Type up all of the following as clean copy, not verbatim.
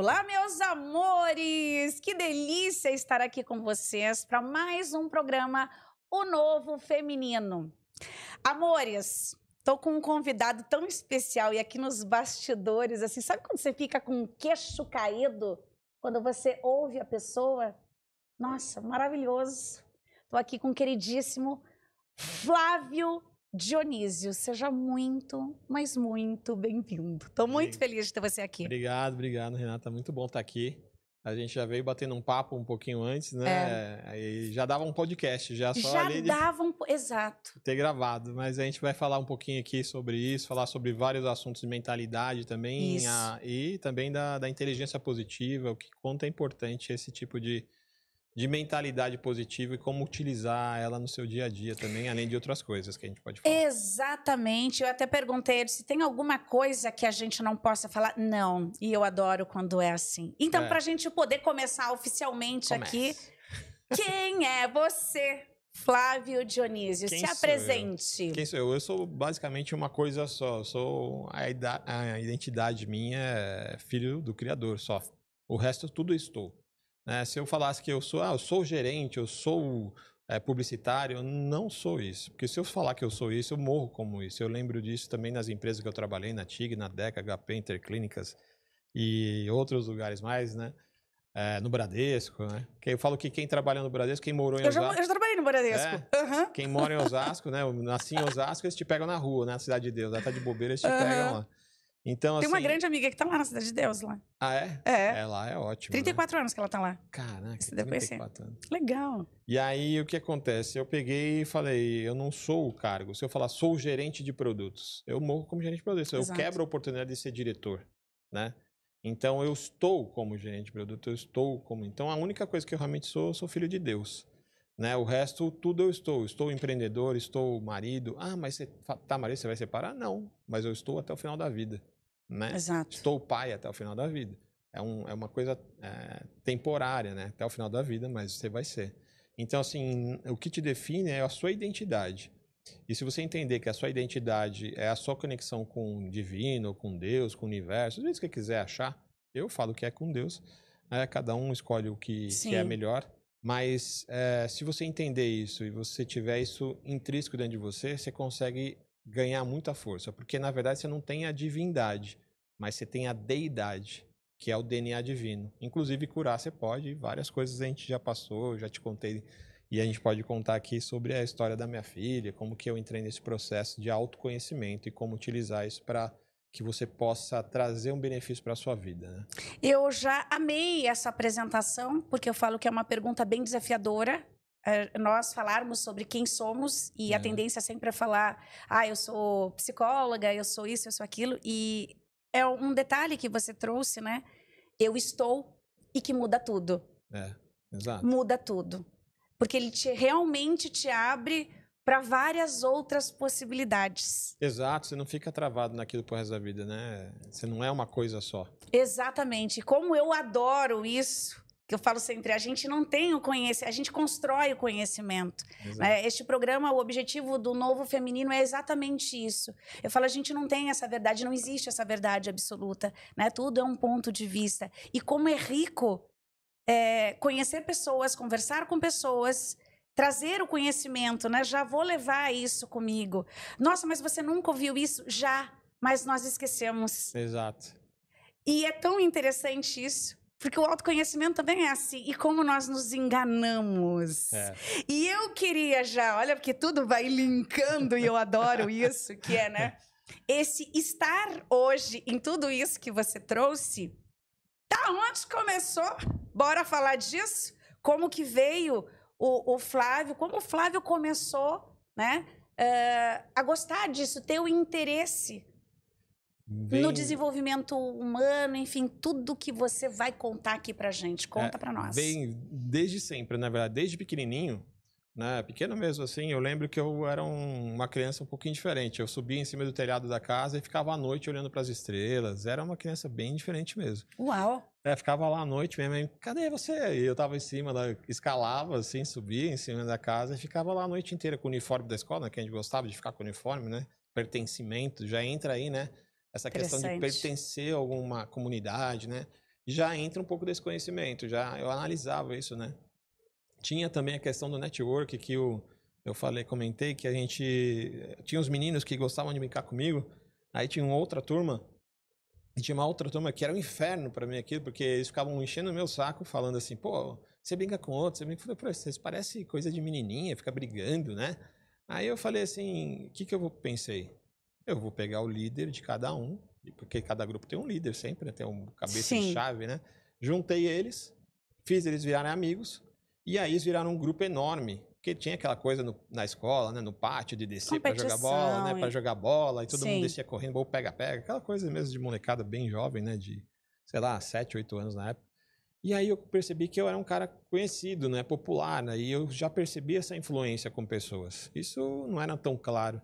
Olá, meus amores! Que delícia estar aqui com vocês para mais um programa O Novo Feminino. Amores, tô com um convidado tão especial e aqui nos bastidores, assim, sabe quando você fica com o queixo caído quando você ouve a pessoa? Nossa, maravilhoso! Tô aqui com o queridíssimo Flávio Dionísio. Seja muito, mas muito bem-vindo. Tô muito feliz de ter você aqui. Obrigado, Renata. Muito bom estar aqui. A gente já veio batendo um papo um pouquinho antes, né? Aí já dava um podcast, já só ali Exato. ter gravado. Mas a gente vai falar um pouquinho aqui sobre isso, falar sobre vários assuntos de mentalidade também, e também da inteligência positiva, o que quanto é importante esse tipo de mentalidade positiva e como utilizar ela no seu dia a dia também, além de outras coisas que a gente pode falar. Exatamente. Eu até perguntei se tem alguma coisa que a gente não possa falar. Não. E eu adoro quando é assim. Então, para a gente poder começar oficialmente aqui, quem é você, Flávio Dionísio? Se apresente. Quem sou eu? Eu sou basicamente uma coisa só. Eu sou a identidade minha é filho do Criador só. O resto tudo estou. Se eu falasse que eu sou gerente, eu sou publicitário, eu não sou isso. Porque se eu falar que eu sou isso, eu morro como isso. Eu lembro disso também nas empresas que eu trabalhei, na TIG, na DECA, HP, Interclínicas e outros lugares mais, né? No Bradesco, né? Eu falo que quem trabalha no Bradesco, quem morou em Osasco... Eu já trabalhei no Bradesco. Quem mora em Osasco, né? Eu nasci em Osasco, eles te pegam na rua, né? Na Cidade de Deus. Ela tá de bobeira, eles te pegam lá. Então, tem uma grande amiga que tá lá na Cidade de Deus, lá. Ah, é? Lá é ótimo, 34 anos que ela tá lá. Caraca, você deve 34 anos. Legal. E aí, o que acontece? Eu peguei e falei, eu não sou o cargo. Se eu falar, sou gerente de produtos, eu morro como gerente de produtos. Eu quebro a oportunidade de ser diretor, né? Então, eu estou como gerente de produto, eu estou como... Então, a única coisa que eu realmente sou, eu sou filho de Deus. Né? O resto, tudo eu estou. Estou empreendedor, estou marido. Ah, mas você tá marido, você vai separar? Não, mas eu estou até o final da vida. Né? Exato. Estou pai até o final da vida. É uma coisa temporária, né? Até o final da vida, mas você vai ser. Então, assim, o que te define é a sua identidade. E se você entender que a sua identidade é a sua conexão com o divino, com Deus, com o universo, do jeito que você quiser achar, eu falo que é com Deus. Cada um escolhe o que é melhor. Mas se você entender isso e você tiver isso intrínseco dentro de você, você consegue ganhar muita força. Porque, na verdade, você não tem a divindade, mas você tem a deidade, que é o DNA divino. Inclusive, curar você pode, várias coisas a gente já passou, já te contei, e a gente pode contar aqui sobre a história da minha filha, como que eu entrei nesse processo de autoconhecimento e como utilizar isso para que você possa trazer um benefício para a sua vida, né? Eu já amei essa apresentação, porque eu falo que é uma pergunta bem desafiadora. Nós falarmos sobre quem somos e a tendência sempre é falar, eu sou psicóloga, eu sou isso, eu sou aquilo. E é um detalhe que você trouxe, né? Eu estou e que muda tudo. Exato. Muda tudo. Porque ele realmente te abre para várias outras possibilidades. Exato, você não fica travado naquilo pro resto da vida, né? Você não é uma coisa só. Exatamente. Como eu adoro isso, que eu falo sempre, a gente não tem o conhecimento, a gente constrói o conhecimento. Este programa, o objetivo do Novo Feminino é exatamente isso. Eu falo, a gente não tem essa verdade, não existe essa verdade absoluta, né? Tudo é um ponto de vista. E como é rico conhecer pessoas, conversar com pessoas, trazer o conhecimento, né? Já vou levar isso comigo. Nossa, mas você nunca ouviu isso? Já, mas nós esquecemos. Exato. E é tão interessante isso, porque o autoconhecimento também é assim. E como nós nos enganamos. E eu queria olha, porque tudo vai linkando e eu adoro isso, que é, né? Esse estar hoje em tudo isso que você trouxe, da onde começou? Bora falar disso? Como que veio o Flávio, como o Flávio começou, né, a gostar disso, ter o interesse no desenvolvimento humano, enfim, tudo que você vai contar aqui pra gente. Conta pra nós. Vem desde sempre, na verdade, desde pequenininho, né, pequeno mesmo assim, eu lembro que eu era uma criança um pouquinho diferente. Eu subia em cima do telhado da casa e ficava à noite olhando para as estrelas. Era uma criança bem diferente mesmo. Uau! Ficava lá à noite mesmo, cadê você? E eu tava em cima, escalava assim, subia em cima da casa e ficava lá a noite inteira com o uniforme da escola, né, que a gente gostava de ficar com o uniforme, né? Pertencimento, já entra aí, né? Essa questão de pertencer a alguma comunidade, né? já entra um pouco desse conhecimento, já eu analisava isso, né? Tinha também a questão do network, que eu comentei que a gente tinha uns meninos que gostavam de brincar comigo, aí tinha uma outra turma, e tinha uma outra turma que era um inferno para mim aquilo, porque eles ficavam enchendo o meu saco, falando assim, pô, você brinca com outro, você brinca com outro, vocês parecem coisa de menininha, fica brigando, né? Aí eu falei assim, o que eu pensei? Eu vou pegar o líder de cada um, porque cada grupo tem um líder sempre, né? Tem um cabeça de chave, né? Juntei eles, fiz eles virarem amigos, e aí eles viraram um grupo enorme, porque tinha aquela coisa na escola, né? No pátio de descer para jogar bola, né? Para jogar bola, e todo mundo descia correndo, ou pega-pega, aquela coisa mesmo de molecada bem jovem, né? De, sei lá, 7, 8 anos na época. E aí eu percebi que eu era um cara conhecido, né? Popular, né? E eu já percebi essa influência com pessoas. Isso não era tão claro.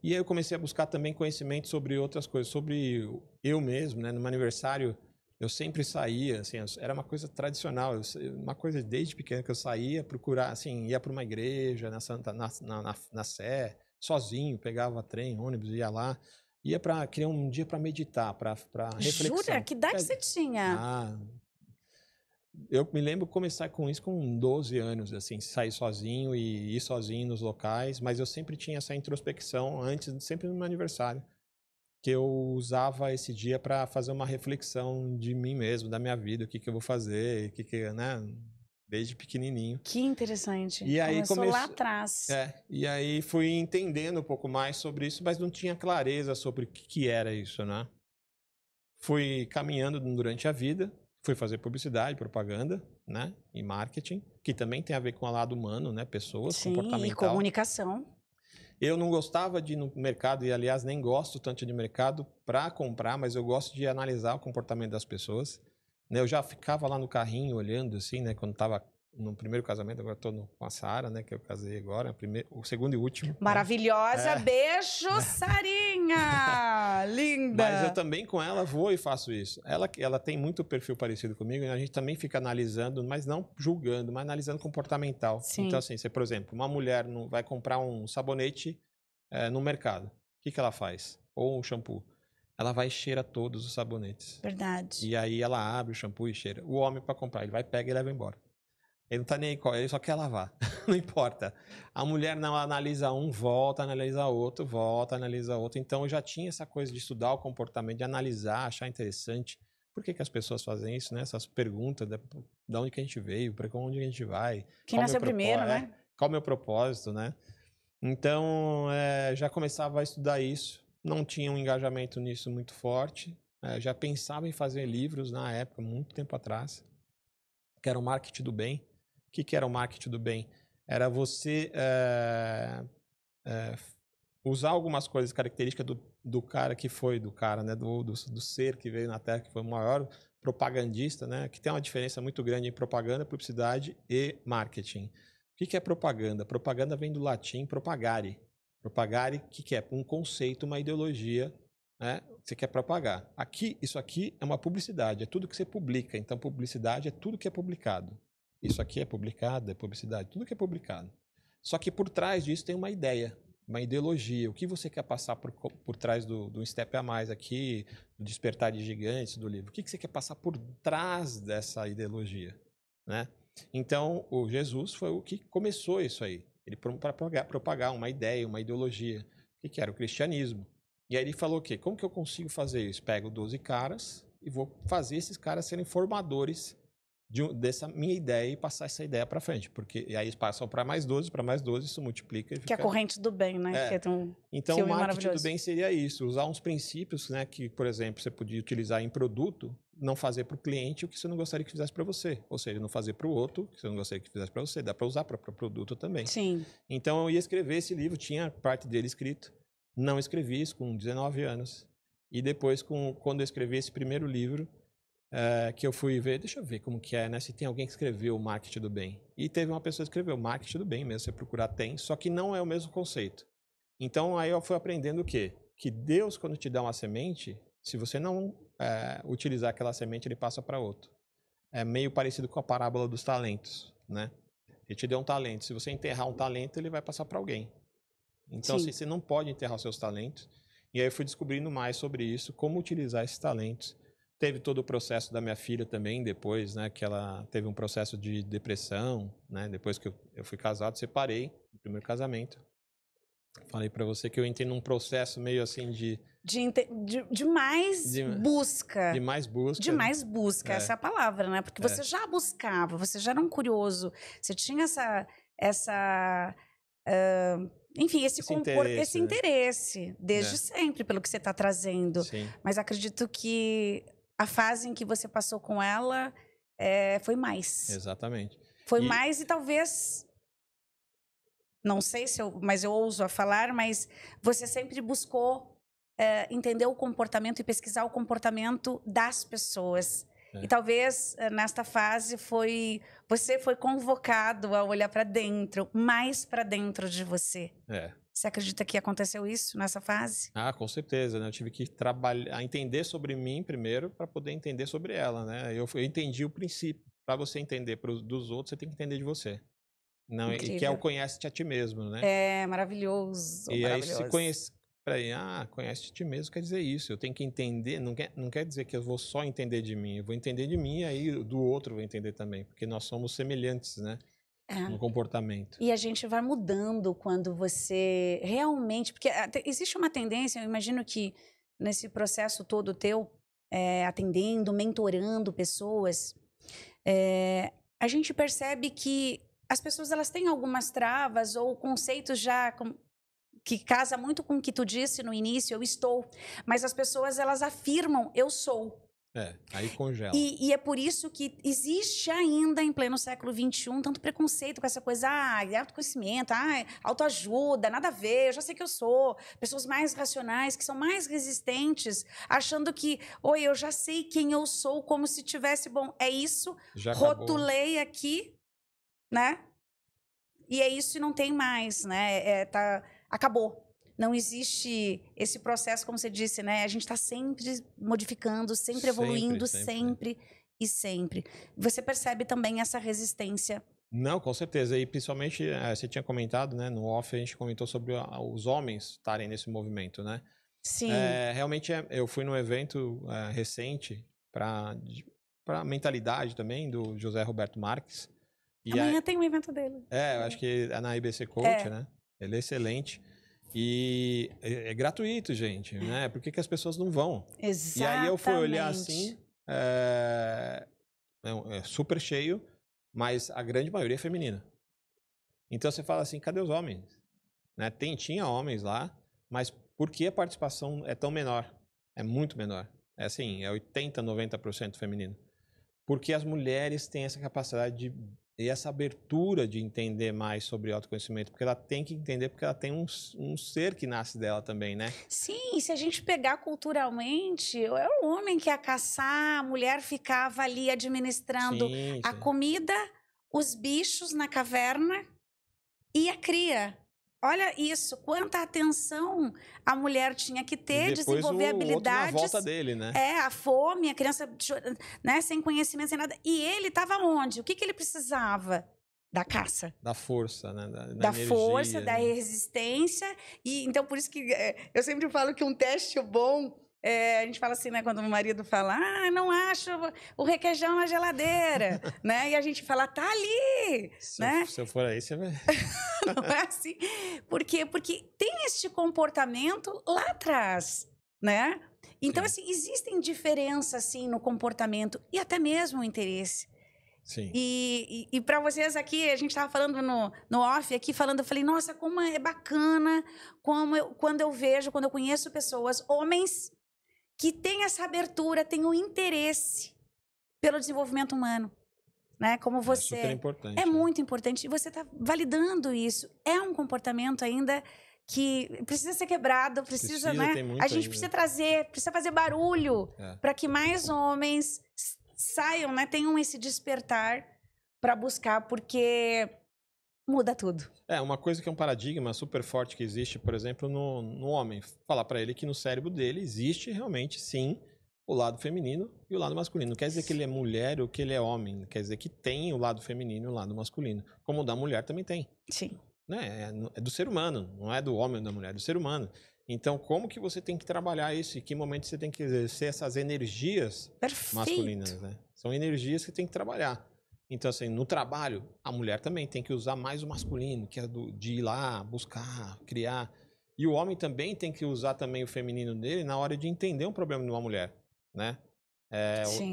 E aí eu comecei a buscar também conhecimento sobre outras coisas, sobre eu mesmo, né? No meu aniversário, eu sempre saía, assim, era uma coisa tradicional, uma coisa desde pequeno que eu saía procurar, assim, ia para uma igreja, na Sé, sozinho, pegava trem, ônibus, ia lá, queria um dia para meditar, para reflexão. Jura? Que idade você tinha? Eu me lembro começar com isso com 12 anos, assim, sair sozinho e ir sozinho nos locais, mas eu sempre tinha essa introspecção antes, sempre no meu aniversário, que eu usava esse dia para fazer uma reflexão de mim mesmo, da minha vida, o que eu vou fazer, né, desde pequenininho. Que interessante. E aí começou lá atrás. E aí fui entendendo um pouco mais sobre isso, mas não tinha clareza sobre o que era isso, né? Fui caminhando durante a vida, fui fazer publicidade, propaganda, né, e marketing, que também tem a ver com o lado humano, né, pessoas, comportamental. E comunicação. Eu não gostava de ir no mercado, e aliás nem gosto tanto de mercado para comprar, mas eu gosto de analisar o comportamento das pessoas. Eu já ficava lá no carrinho olhando assim, né, quando estava no primeiro casamento, agora estou com a Sara, né, que eu casei agora, o segundo e último. Maravilhosa, né? Beijo, Sarinha! Linda! Mas eu também com ela vou e faço isso. Ela tem muito perfil parecido comigo, e a gente também fica analisando, mas não julgando, mas analisando comportamental. Sim. Então assim, por exemplo, uma mulher vai comprar um sabonete no mercado, o que ela faz? Ou um shampoo. Ela vai e cheira todos os sabonetes. Verdade. E aí ela abre o shampoo e cheira. O homem, para comprar, ele vai, pega e leva embora. Ele não tá nem aí, ele só quer lavar. Não importa. A mulher não, ela analisa um, volta, analisa outro, volta, analisa outro. Então eu já tinha essa coisa de estudar o comportamento, de analisar, achar interessante. Por que as pessoas fazem isso, né? Essas perguntas, de onde que a gente veio, para onde a gente vai. Quem nasceu primeiro, né? Qual o meu propósito, né? Então já começava a estudar isso. Não tinha um engajamento nisso muito forte. Já pensava em fazer livros na época, muito tempo atrás, que era o marketing do bem. O que era o marketing do bem? Era você usar algumas coisas, características do cara que foi, né? do ser que veio na Terra, que foi o maior propagandista, né? Que tem uma diferença muito grande em propaganda, publicidade e marketing. O que é propaganda? Propaganda vem do latim propagare. Propagare, o que é? Um conceito, uma ideologia, né? Você quer propagar. Isso aqui é uma publicidade, é tudo que você publica. Então, publicidade é tudo que é publicado. Isso aqui é publicado, é publicidade, tudo que é publicado. Só que por trás disso tem uma ideia, uma ideologia. O que você quer passar por trás do step a mais aqui, do Despertar de Gigantes, do livro? O que você quer passar por trás dessa ideologia, né? Então, o Jesus foi o que começou isso aí. Ele para propagar uma ideia, uma ideologia. O que era? O cristianismo. E aí ele falou o quê? Como que eu consigo fazer isso? Pego 12 caras e vou fazer esses caras serem formadores dessa minha ideia e passar essa ideia para frente. E aí eles passam para mais 12, isso multiplica. E fica... Que é a corrente do bem, né? Que então, o marketing do bem seria isso, usar uns princípios, né, que, por exemplo, você podia utilizar em produto, não fazer para o cliente o que você não gostaria que fizesse para você. Ou seja, não fazer para o outro o que você não gostaria que fizesse para você. Dá para usar para o produto também. Sim. Então, eu ia escrever esse livro, tinha parte dele escrito. Não escrevi isso com 19 anos. E depois, quando eu escrevi esse primeiro livro, que eu fui ver, deixa eu ver como que é, né? Se tem alguém que escreveu o marketing do bem. E teve uma pessoa que escreveu o marketing do bem mesmo, você procurar tem, só que não é o mesmo conceito. Então aí eu fui aprendendo o quê? Que Deus, quando te dá uma semente, se você não utilizar aquela semente, ele passa para outro. É meio parecido com a parábola dos talentos, né? Ele te deu um talento, se você enterrar um talento, ele vai passar para alguém. Então assim, você não pode enterrar os seus talentos. E aí eu fui descobrindo mais sobre isso, como utilizar esses talentos teve todo o processo da minha filha também, depois, né? Que ela teve um processo de depressão, né? Depois que eu fui casado, separei, no primeiro casamento. Falei pra você que eu entrei num processo meio assim de mais busca. De mais busca. De mais busca, essa é a palavra, né? Porque você já buscava, você já era um curioso, você tinha enfim, esse interesse desde sempre, pelo que você está trazendo. Sim. Mas acredito que a fase em que você passou com ela foi mais. Exatamente. Foi mais e talvez... Não sei mas eu ouso a falar, mas você sempre buscou entender o comportamento e pesquisar o comportamento das pessoas. E talvez nesta fase você foi convocado a olhar para dentro, mais para dentro de você. Você acredita que aconteceu isso nessa fase? Ah, com certeza, né? Eu tive que trabalhar, entender sobre mim primeiro para poder entender sobre ela, né? Eu entendi o princípio. Para você entender dos outros, você tem que entender de você. Não, e que é o conhece-te a ti mesmo, né? É maravilhoso. E maravilhoso. aí se conhece, conhece-te a ti mesmo quer dizer isso. Eu tenho que entender, não quer dizer que eu vou só entender de mim. Eu vou entender de mim e aí do outro eu vou entender também, porque nós somos semelhantes, né? No comportamento. E a gente vai mudando quando você realmente, porque existe uma tendência, eu imagino que nesse processo todo teu, atendendo, mentorando pessoas, a gente percebe que as pessoas elas têm algumas travas ou conceitos já que casa muito com o que tu disse no início, eu estou. Mas as pessoas elas afirmam, eu sou. Aí congela. E é por isso que existe ainda em pleno século XXI tanto preconceito com essa coisa, autoconhecimento, autoajuda, nada a ver, eu já sei que eu sou. Pessoas mais racionais, que são mais resistentes, achando que, eu já sei quem eu sou, como se tivesse, bom, é isso, já rotulei aqui, né? E é isso e não tem mais, né? Acabou. Não existe esse processo, como você disse, né? A gente está sempre modificando, sempre evoluindo, sempre e sempre. Você percebe também essa resistência? Não, com certeza. E principalmente, você tinha comentado, né? No off a gente comentou sobre os homens estarem nesse movimento, né? Sim. Realmente, eu fui num evento recente para mentalidade também, do José Roberto Marques. Amanhã tem um evento dele. Eu acho que é na IBC Coach, né? Ele é excelente. E é gratuito, gente, né? Por que as pessoas não vão? Exatamente. E aí eu fui olhar assim, é super cheio, mas a grande maioria é feminina. Então você fala assim, cadê os homens? Né? Tinha homens lá, mas por que a participação é tão menor? É muito menor. É assim, é 80%, 90% feminino. Porque as mulheres têm essa capacidade e essa abertura de entender mais sobre autoconhecimento, porque ela tem que entender, porque ela tem um ser que nasce dela também, né? Sim, se a gente pegar culturalmente, era o homem que ia caçar, a mulher ficava ali administrando a comida, os bichos na caverna e a cria. Olha isso, quanta atenção a mulher tinha que ter, desenvolver habilidades. Na volta dele, né? A fome, a criança, né, sem conhecimento, sem nada. E ele estava onde? O que ele precisava? Da caça. Da força, né? Da força, da resistência. E então, por isso que eu sempre falo que um teste bom... a gente fala assim, né? Quando o marido fala, não acho o requeijão na geladeira, né? E a gente fala, tá ali, né? Se eu for aí, você vai... Não é assim? Por quê? Porque tem este comportamento lá atrás, né? Então, assim, existem diferenças, assim, no comportamento e até mesmo o interesse. Sim. E para vocês aqui, a gente estava falando no off aqui, eu falei, nossa, como é bacana quando eu conheço pessoas, homens que têm essa abertura, têm o interesse pelo desenvolvimento humano, né? Como você. É super importante. É muito importante. E você está validando isso. É um comportamento ainda que precisa ser quebrado, precisa, né? A gente precisa fazer barulho para que mais homens saiam, né? Tenham esse despertar para buscar, porque muda tudo. Uma coisa que é um paradigma super forte que existe, por exemplo, no homem. Falar para ele que no cérebro dele existe realmente, sim, o lado feminino e o lado masculino. Não quer dizer que ele é mulher ou que ele é homem. Quer dizer que tem o lado feminino e o lado masculino. Como o da mulher também tem. Sim. Né? É do ser humano. Não é do homem ou da mulher, é do ser humano. Então, como que você tem que trabalhar isso? Em que momento você tem que exercer essas energias masculinas, né? São energias que tem que trabalhar. Então, assim, no trabalho, a mulher também tem que usar mais o masculino, que é de ir lá, buscar, criar. E o homem também tem que usar também o feminino dele na hora de entender um problema de uma mulher, né?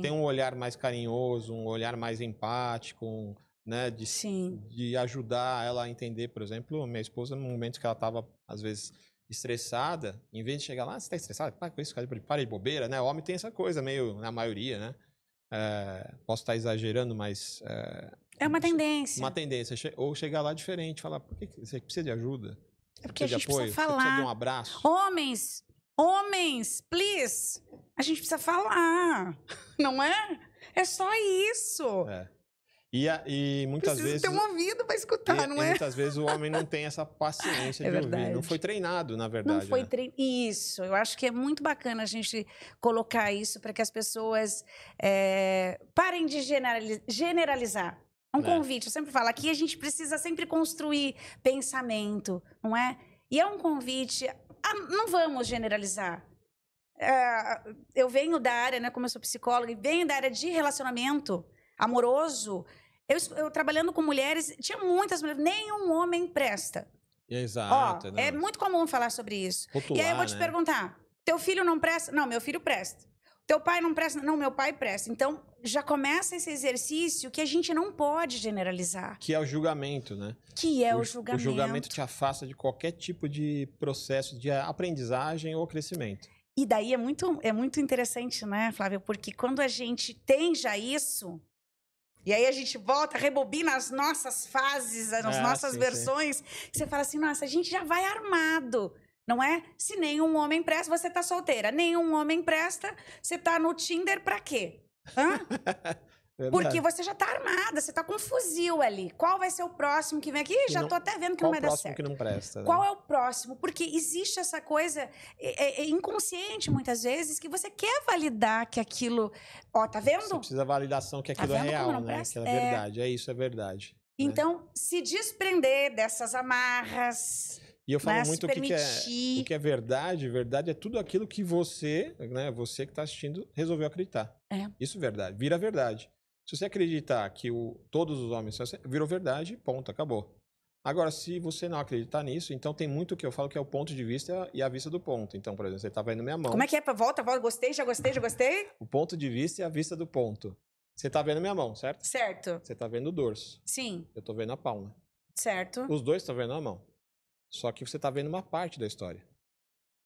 Tem um olhar mais carinhoso, um olhar mais empático, né? De ajudar ela a entender, por exemplo, minha esposa, no momento que ela estava, às vezes, estressada, em vez de chegar lá, você está estressado? Para com isso, para de bobeira, né? O homem tem essa coisa meio, na maioria, né? Posso estar exagerando, mas... É uma tendência. Uma tendência. Ou chegar lá diferente, falar, por que você precisa de ajuda? É porque a gente precisa falar. Você precisa de um abraço? Homens, please. A gente precisa falar, não é? É só isso. E muitas vezes... Precisa ter um ouvido para escutar, não é? E muitas vezes o homem não tem essa paciência de ouvir. Não foi treinado, na verdade. Não foi treinado. Isso. Eu acho que é muito bacana a gente colocar isso para que as pessoas parem de generalizar. É um convite. Eu sempre falo, aqui a gente precisa sempre construir pensamento, não é? E é um convite... não vamos generalizar. Eu venho da área, né, como eu sou psicóloga, e venho da área de relacionamento amoroso. Eu trabalhando com mulheres, tinha muitas mulheres, nenhum homem presta. Exato. É muito comum falar sobre isso. Rotular, e aí eu vou te perguntar, teu filho não presta? Não, meu filho presta. Teu pai não presta? Não, meu pai presta. Então, já começa esse exercício que a gente não pode generalizar. Que é o julgamento, né? Que é o julgamento. O julgamento te afasta de qualquer tipo de processo de aprendizagem ou crescimento. E daí é muito interessante, né, Flávio? Porque quando a gente tem já isso, e aí a gente volta, rebobina as nossas fases, as nossas versões, você fala assim, nossa, a gente já vai armado. Não é? Se nenhum homem presta, você tá solteira. Nenhum homem presta, você tá no Tinder pra quê? Hã? Porque você já tá armada, você tá com um fuzil ali. Qual vai ser o próximo que vem aqui? Já tô até vendo que não vai dar certo. Qual o próximo que não presta? Né? Qual é o próximo? Porque existe essa coisa inconsciente, muitas vezes, que você quer validar que aquilo... Ó, tá vendo? Você precisa validação que aquilo é real, né? Que é verdade. É verdade. Então, se desprender dessas amarras... E eu falo muito o que é verdade. Verdade é tudo aquilo que você, né, você que está assistindo, resolveu acreditar. Isso é verdade. Vira verdade. Se você acreditar que todos os homens virou verdade, ponto, acabou. Agora, se você não acreditar nisso, então tem muito que eu falo que é o ponto de vista e a vista do ponto. Então, por exemplo, você está vendo minha mão. Como é que é? Volta, gostei, já gostei. O ponto de vista e a vista do ponto. Você está vendo minha mão, certo? Certo. Você está vendo o dorso. Sim. Eu estou vendo a palma. Certo. Os dois estão vendo a mão. Só que você está vendo uma parte da história.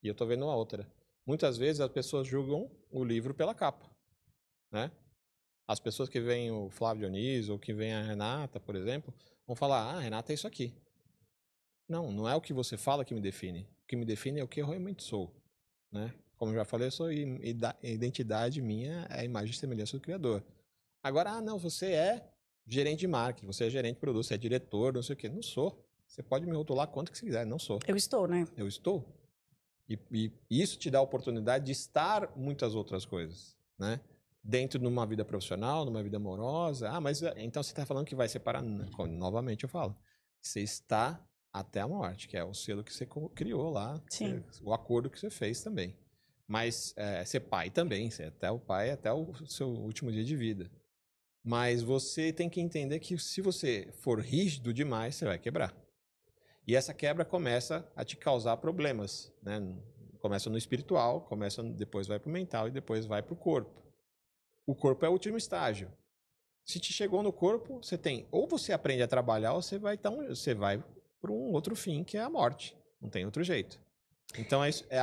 E eu estou vendo a outra. Muitas vezes as pessoas julgam o livro pela capa. Né? As pessoas que veem o Flávio Dionísio ou que veem a Renata, por exemplo, vão falar, a Renata é isso aqui. Não é o que você fala que me define. O que me define é o que eu realmente sou. Né? Como eu já falei, a identidade minha é a imagem e semelhança do Criador. Agora, não, você é gerente de marketing, você é gerente de produto, você é diretor, não sei o quê. Não sou. Você pode me rotular quanto que você quiser, não sou. Eu estou, né? Eu estou. E isso te dá a oportunidade de estar muitas outras coisas, né? Dentro de uma vida profissional, numa vida amorosa. Mas então você está falando que vai separar? Novamente eu falo. Você está até a morte, que é o selo que você criou lá. Sim. O acordo que você fez também. Mas ser pai também, ser até o pai, até o seu último dia de vida. Mas você tem que entender que se você for rígido demais, você vai quebrar. E essa quebra começa a te causar problemas, né? Começa no espiritual, depois vai para o mental e depois vai para o corpo. O corpo é o último estágio. Se te chegou no corpo, ou você aprende a trabalhar ou você vai para um outro fim, que é a morte. Não tem outro jeito. Então,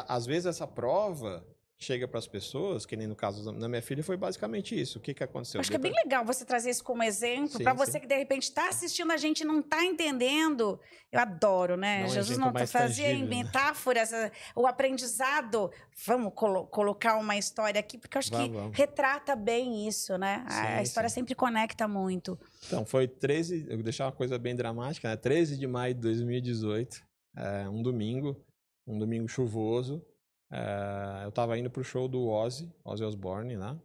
às vezes essa prova chega para as pessoas, que nem no caso da minha filha, foi basicamente isso. O que aconteceu? Acho que é bem legal você trazer isso como exemplo, para você que de repente está assistindo a gente e não está entendendo. Eu adoro, né? Jesus não fazia em metáforas, o aprendizado. Vamos colocar uma história aqui, porque eu acho que retrata bem isso, né? A história sempre conecta muito. Então, foi 13, eu vou deixar uma coisa bem dramática, né? 13 de maio de 2018, um domingo chuvoso. Eu estava indo para o show do Ozzy Osbourne lá.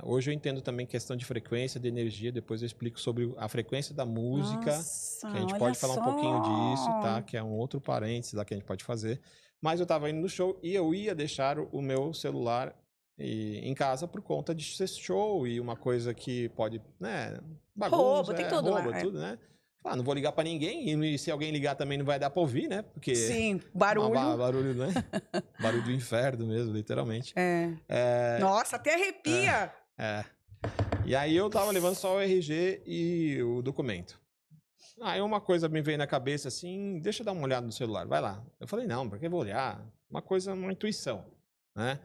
Hoje eu entendo também questão de frequência, de energia. Depois eu explico sobre a frequência da música. Nossa, que a gente pode falar um pouquinho disso, tá? Que é um outro parênteses lá que a gente pode fazer. Mas eu estava indo no show e eu ia deixar o meu celular em casa por conta de ser show e uma coisa que pode, né, bagunça, Tem tudo rouba, lá. tudo, né? Não vou ligar para ninguém e se alguém ligar também não vai dar para ouvir, né? Porque sim, barulho. Barulho, né? Barulho do inferno mesmo, literalmente. Nossa, até arrepia. E aí eu tava levando só o RG e o documento. Aí uma coisa me veio na cabeça assim, deixa eu dar uma olhada no celular, vai lá. Eu falei, não, pra que eu vou olhar? Uma intuição, né?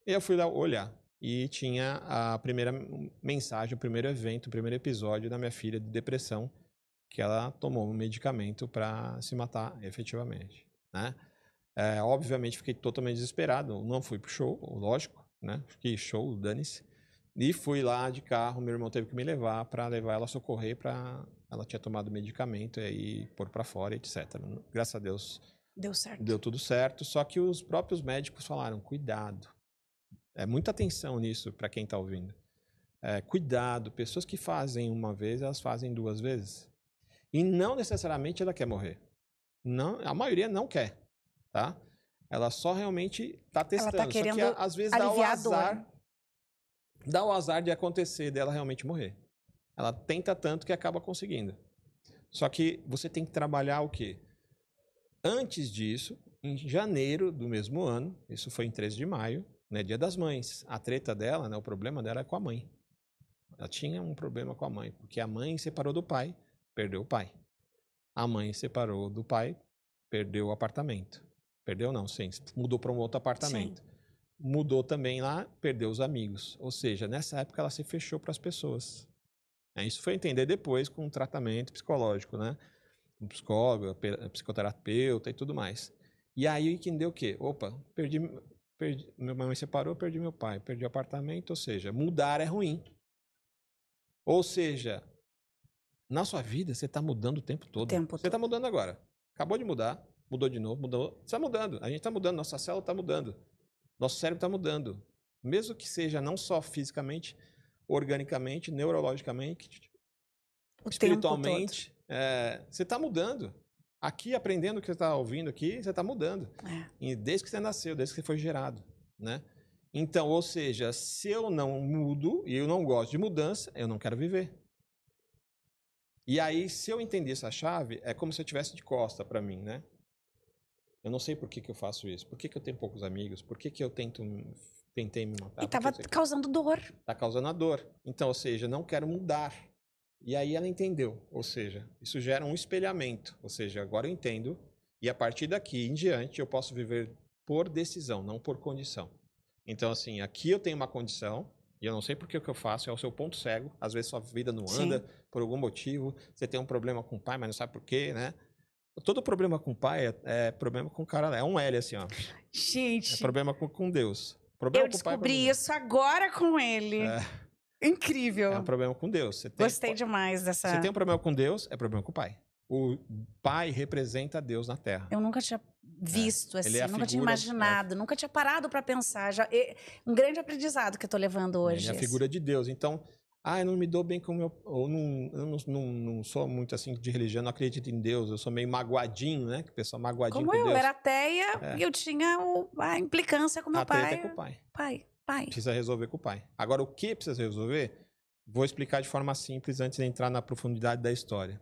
E eu fui lá olhar e tinha a primeira mensagem, o primeiro evento, o primeiro episódio da minha filha de depressão, que ela tomou um medicamento para se matar efetivamente, né? Obviamente fiquei totalmente desesperado, não fui pro show, lógico, né? Fiquei show, dane-se. E fui lá de carro, meu irmão teve que me levar para levar ela a socorrer, ela tinha tomado medicamento e aí pôr para fora, etc. Graças a Deus deu certo. Deu tudo certo, só que os próprios médicos falaram, cuidado. Muita atenção nisso para quem está ouvindo. Cuidado, pessoas que fazem uma vez, elas fazem 2 vezes. E não necessariamente ela quer morrer. Não, a maioria não quer, tá? Ela só realmente está testando. Ela tá querendo, só que às vezes dá o azar de acontecer dela realmente morrer. Ela tenta tanto que acaba conseguindo. Só que você tem que trabalhar o quê? Antes disso, em janeiro do mesmo ano, isso foi em 13 de maio, né, Dia das Mães. A treta dela, né, o problema dela é com a mãe. Ela tinha um problema com a mãe, porque a mãe separou do pai, perdeu o pai. A mãe separou do pai, perdeu o apartamento. Perdeu não, sim, mudou para um outro apartamento. Sim. Mudou também lá, perdeu os amigos. Ou seja, nessa época ela se fechou para as pessoas. Isso foi entender depois com um tratamento psicológico, né? Um psicólogo, psicoterapeuta e tudo mais. E aí que deu o quê? Opa, perdi, minha mãe separou, perdi meu pai, perdi o apartamento, ou seja, mudar é ruim. Ou seja, na sua vida você está mudando o tempo todo. Você está mudando agora. Acabou de mudar, mudou de novo, mudou. Você está mudando, a gente está mudando, nossa célula está mudando, nosso cérebro está mudando. Mesmo que seja não só fisicamente, organicamente, neurologicamente, espiritualmente, você está mudando. Aqui, aprendendo o que você está ouvindo aqui, você está mudando. E desde que você nasceu, desde que você foi gerado, né? Então, ou seja, se eu não mudo e eu não gosto de mudança, eu não quero viver. E aí, se eu entender essa chave, é como se eu tivesse de costa para mim, né? Eu não sei por que eu faço isso. Por que eu tenho poucos amigos? Por que eu tentei me matar? E estava causando dor. Está causando a dor. Então, ou seja, não quero mudar. E aí ela entendeu, ou seja, isso gera um espelhamento, ou seja, agora eu entendo e a partir daqui em diante eu posso viver por decisão, não por condição. Então, assim, aqui eu tenho uma condição e eu não sei por que o que eu faço, é o seu ponto cego, às vezes sua vida não anda por algum motivo, você tem um problema com o pai, mas não sabe por quê, né? Todo problema com o pai é problema com o cara, é um L assim, ó. Gente. É problema com Deus. Problema eu descobri isso agora com ele. Incrível. É um problema com Deus. Gostei demais dessa... Você tem um problema com Deus, é problema com o pai. O pai representa Deus na Terra. Eu nunca tinha visto assim, nunca tinha imaginado, nunca tinha parado para pensar. Um grande aprendizado que eu tô levando hoje. Ele é a figura de Deus. Então, eu não me dou bem com o meu... Eu não sou muito assim de religião, não acredito em Deus. Eu sou meio magoadinho, né? Que pessoal magoadinho com Deus. Como eu era ateia e eu tinha a implicância com meu pai. A treta é com o pai. Pai. Precisa resolver com o pai. Agora, o que precisa resolver? Vou explicar de forma simples antes de entrar na profundidade da história.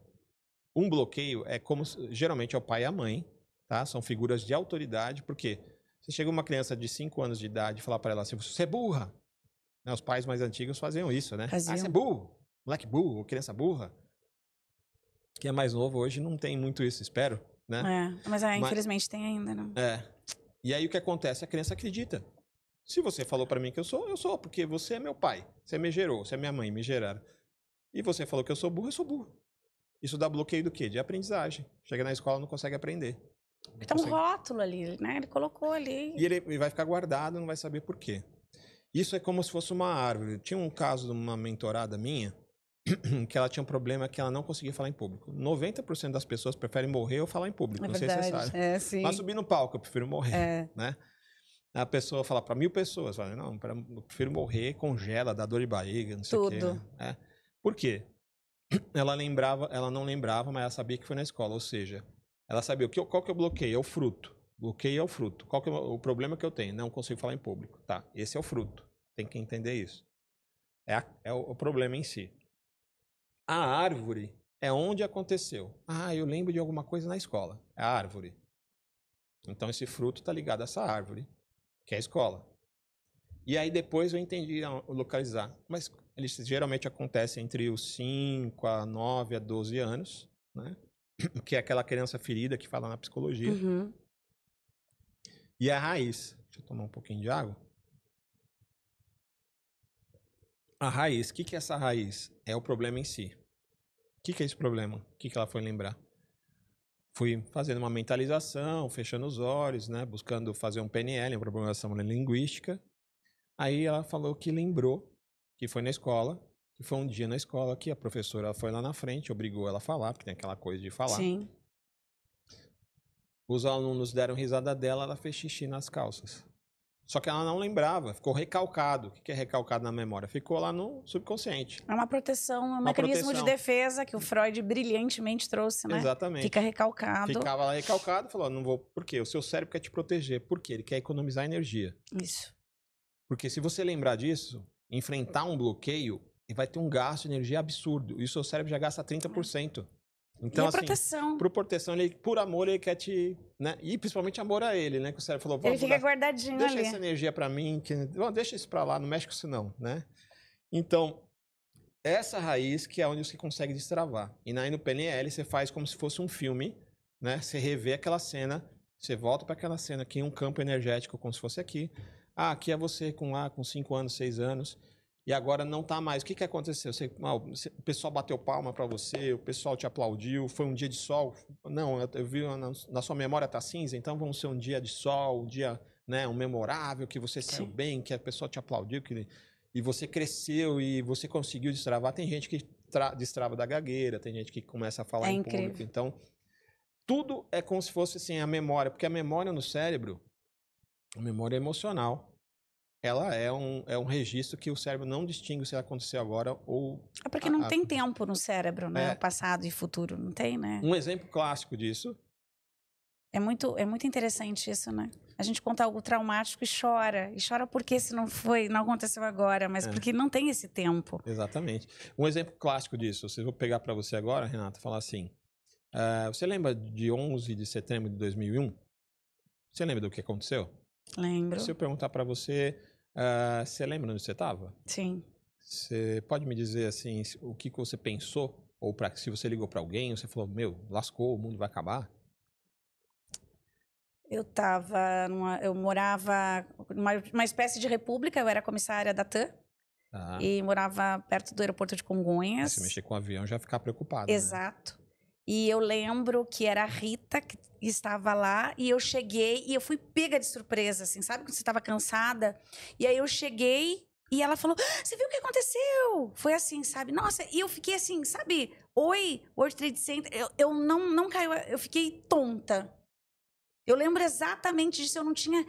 Um bloqueio é como, geralmente, é o pai e a mãe, tá? São figuras de autoridade, porque você chega uma criança de 5 anos de idade e falar para ela assim, você é burra. Né? Os pais mais antigos faziam isso, né? Você é burro, moleque burro, criança burra. Quem é mais novo hoje não tem muito isso, espero, né? Mas infelizmente tem ainda, não? E aí o que acontece? A criança acredita. Se você falou para mim que eu sou, porque você é meu pai. Você me gerou, você é minha mãe, me geraram. E você falou que eu sou burro. Isso dá bloqueio do quê? De aprendizagem. Chega na escola, não consegue aprender. Tem um rótulo ali, né? Ele colocou ali. E ele vai ficar guardado, não vai saber por quê. Isso é como se fosse uma árvore. Tinha um caso de uma mentorada minha, que ela tinha um problema que ela não conseguia falar em público. 90% das pessoas preferem morrer ou falar em público. Não sei se você sabe. Sim. Mas subir no palco, eu prefiro morrer, né? A pessoa fala para 1000 pessoas, fala, não, eu prefiro morrer, congela, dá dor de barriga, não sei o quê. Né? Por quê? Ela não lembrava, mas ela sabia que foi na escola. Ou seja, Ela sabia qual que é o bloqueio? É o fruto. Bloqueio é o fruto. Qual que é o problema que eu tenho? Não consigo falar em público. Tá, esse é o fruto. Tem que entender isso. É o problema em si. A árvore é onde aconteceu. Ah, eu lembro de alguma coisa na escola. É a árvore. Então esse fruto está ligado a essa árvore, que é a escola. E aí depois eu entendi localizar. Mas eles geralmente acontecem entre os 5 a 9 a 12 anos, né? Que é aquela criança ferida que fala na psicologia. Uhum. E a raiz. Deixa eu tomar um pouquinho de água. A raiz. O que é essa raiz? É o problema em si. O que é esse problema? O que ela foi lembrar? Fui fazendo uma mentalização, fechando os olhos, né? Buscando fazer um PNL, uma programação linguística. Aí ela falou que lembrou que foi na escola, que foi um dia na escola que a professora foi lá na frente, obrigou ela a falar, porque tem aquela coisa de falar. Sim. Os alunos deram risada dela, ela fez xixi nas calças. Só que ela não lembrava, ficou recalcado. O que é recalcado na memória? Ficou lá no subconsciente. É uma proteção, um mecanismo de defesa que o Freud brilhantemente trouxe, né? Exatamente. Fica recalcado. Ficava lá recalcado, falou, não vou... Por quê? O seu cérebro quer te proteger. Por quê? Ele quer economizar energia. Isso. Porque se você lembrar disso, enfrentar um bloqueio, vai ter um gasto de energia absurdo. E o seu cérebro já gasta 30%. Então, e a proteção. Por proteção, por amor, ele quer te... Né? E principalmente amor a ele, né? Que o cérebro falou... Ele fica guardadinho deixa ali. Deixa essa energia pra mim, deixa isso pra lá, não mexe com isso não, né? Então, essa raiz que é onde você consegue destravar. E aí no PNL você faz como se fosse um filme, né? Você revê aquela cena, você volta para aquela cena aqui, um campo energético como se fosse aqui. Ah, aqui é você com 5 anos, 6 anos... E agora não tá mais. O que aconteceu? O pessoal bateu palma para você, o pessoal te aplaudiu, foi um dia de sol. Não, eu vi na sua memória tá cinza, então vamos ser um dia de sol, um dia, né, um memorável, que você saiu bem, que a pessoa te aplaudiu, e você cresceu e você conseguiu destravar. Tem gente que destrava da gagueira, tem gente que começa a falar em público. Então, tudo é como se fosse assim, a memória, porque a memória no cérebro, a memória emocional, ela é um registro que o cérebro não distingue se aconteceu agora ou... É porque não tem tempo no cérebro, né? O passado e futuro, não tem, né? Um exemplo clássico disso... É muito interessante isso, né? A gente conta algo traumático e chora. E chora porque se não aconteceu agora, mas porque não tem esse tempo. Exatamente. Um exemplo clássico disso, eu vou pegar para você agora, Renata, falar assim... você lembra de 11 de setembro de 2001? Você lembra do que aconteceu? Lembro. Se eu perguntar para você... você lembra onde você estava? Sim. Você pode me dizer assim o que você pensou? Ou se você ligou para alguém, você falou, meu, lascou, o mundo vai acabar? Eu morava numa espécie de república, eu era comissária da TAM. E morava perto do aeroporto de Congonhas. Se mexer com o avião, já ficar preocupado. Exato. Né? E eu lembro que era a Rita que estava lá e eu cheguei e eu fui pega de surpresa, assim, sabe? Quando você estava cansada. E aí eu cheguei e ela falou, você viu o que aconteceu? Foi assim, sabe? Nossa, e eu fiquei assim, sabe? Oi, World Trade Center. Eu não caiu, eu fiquei tonta. Eu lembro exatamente disso, eu não tinha...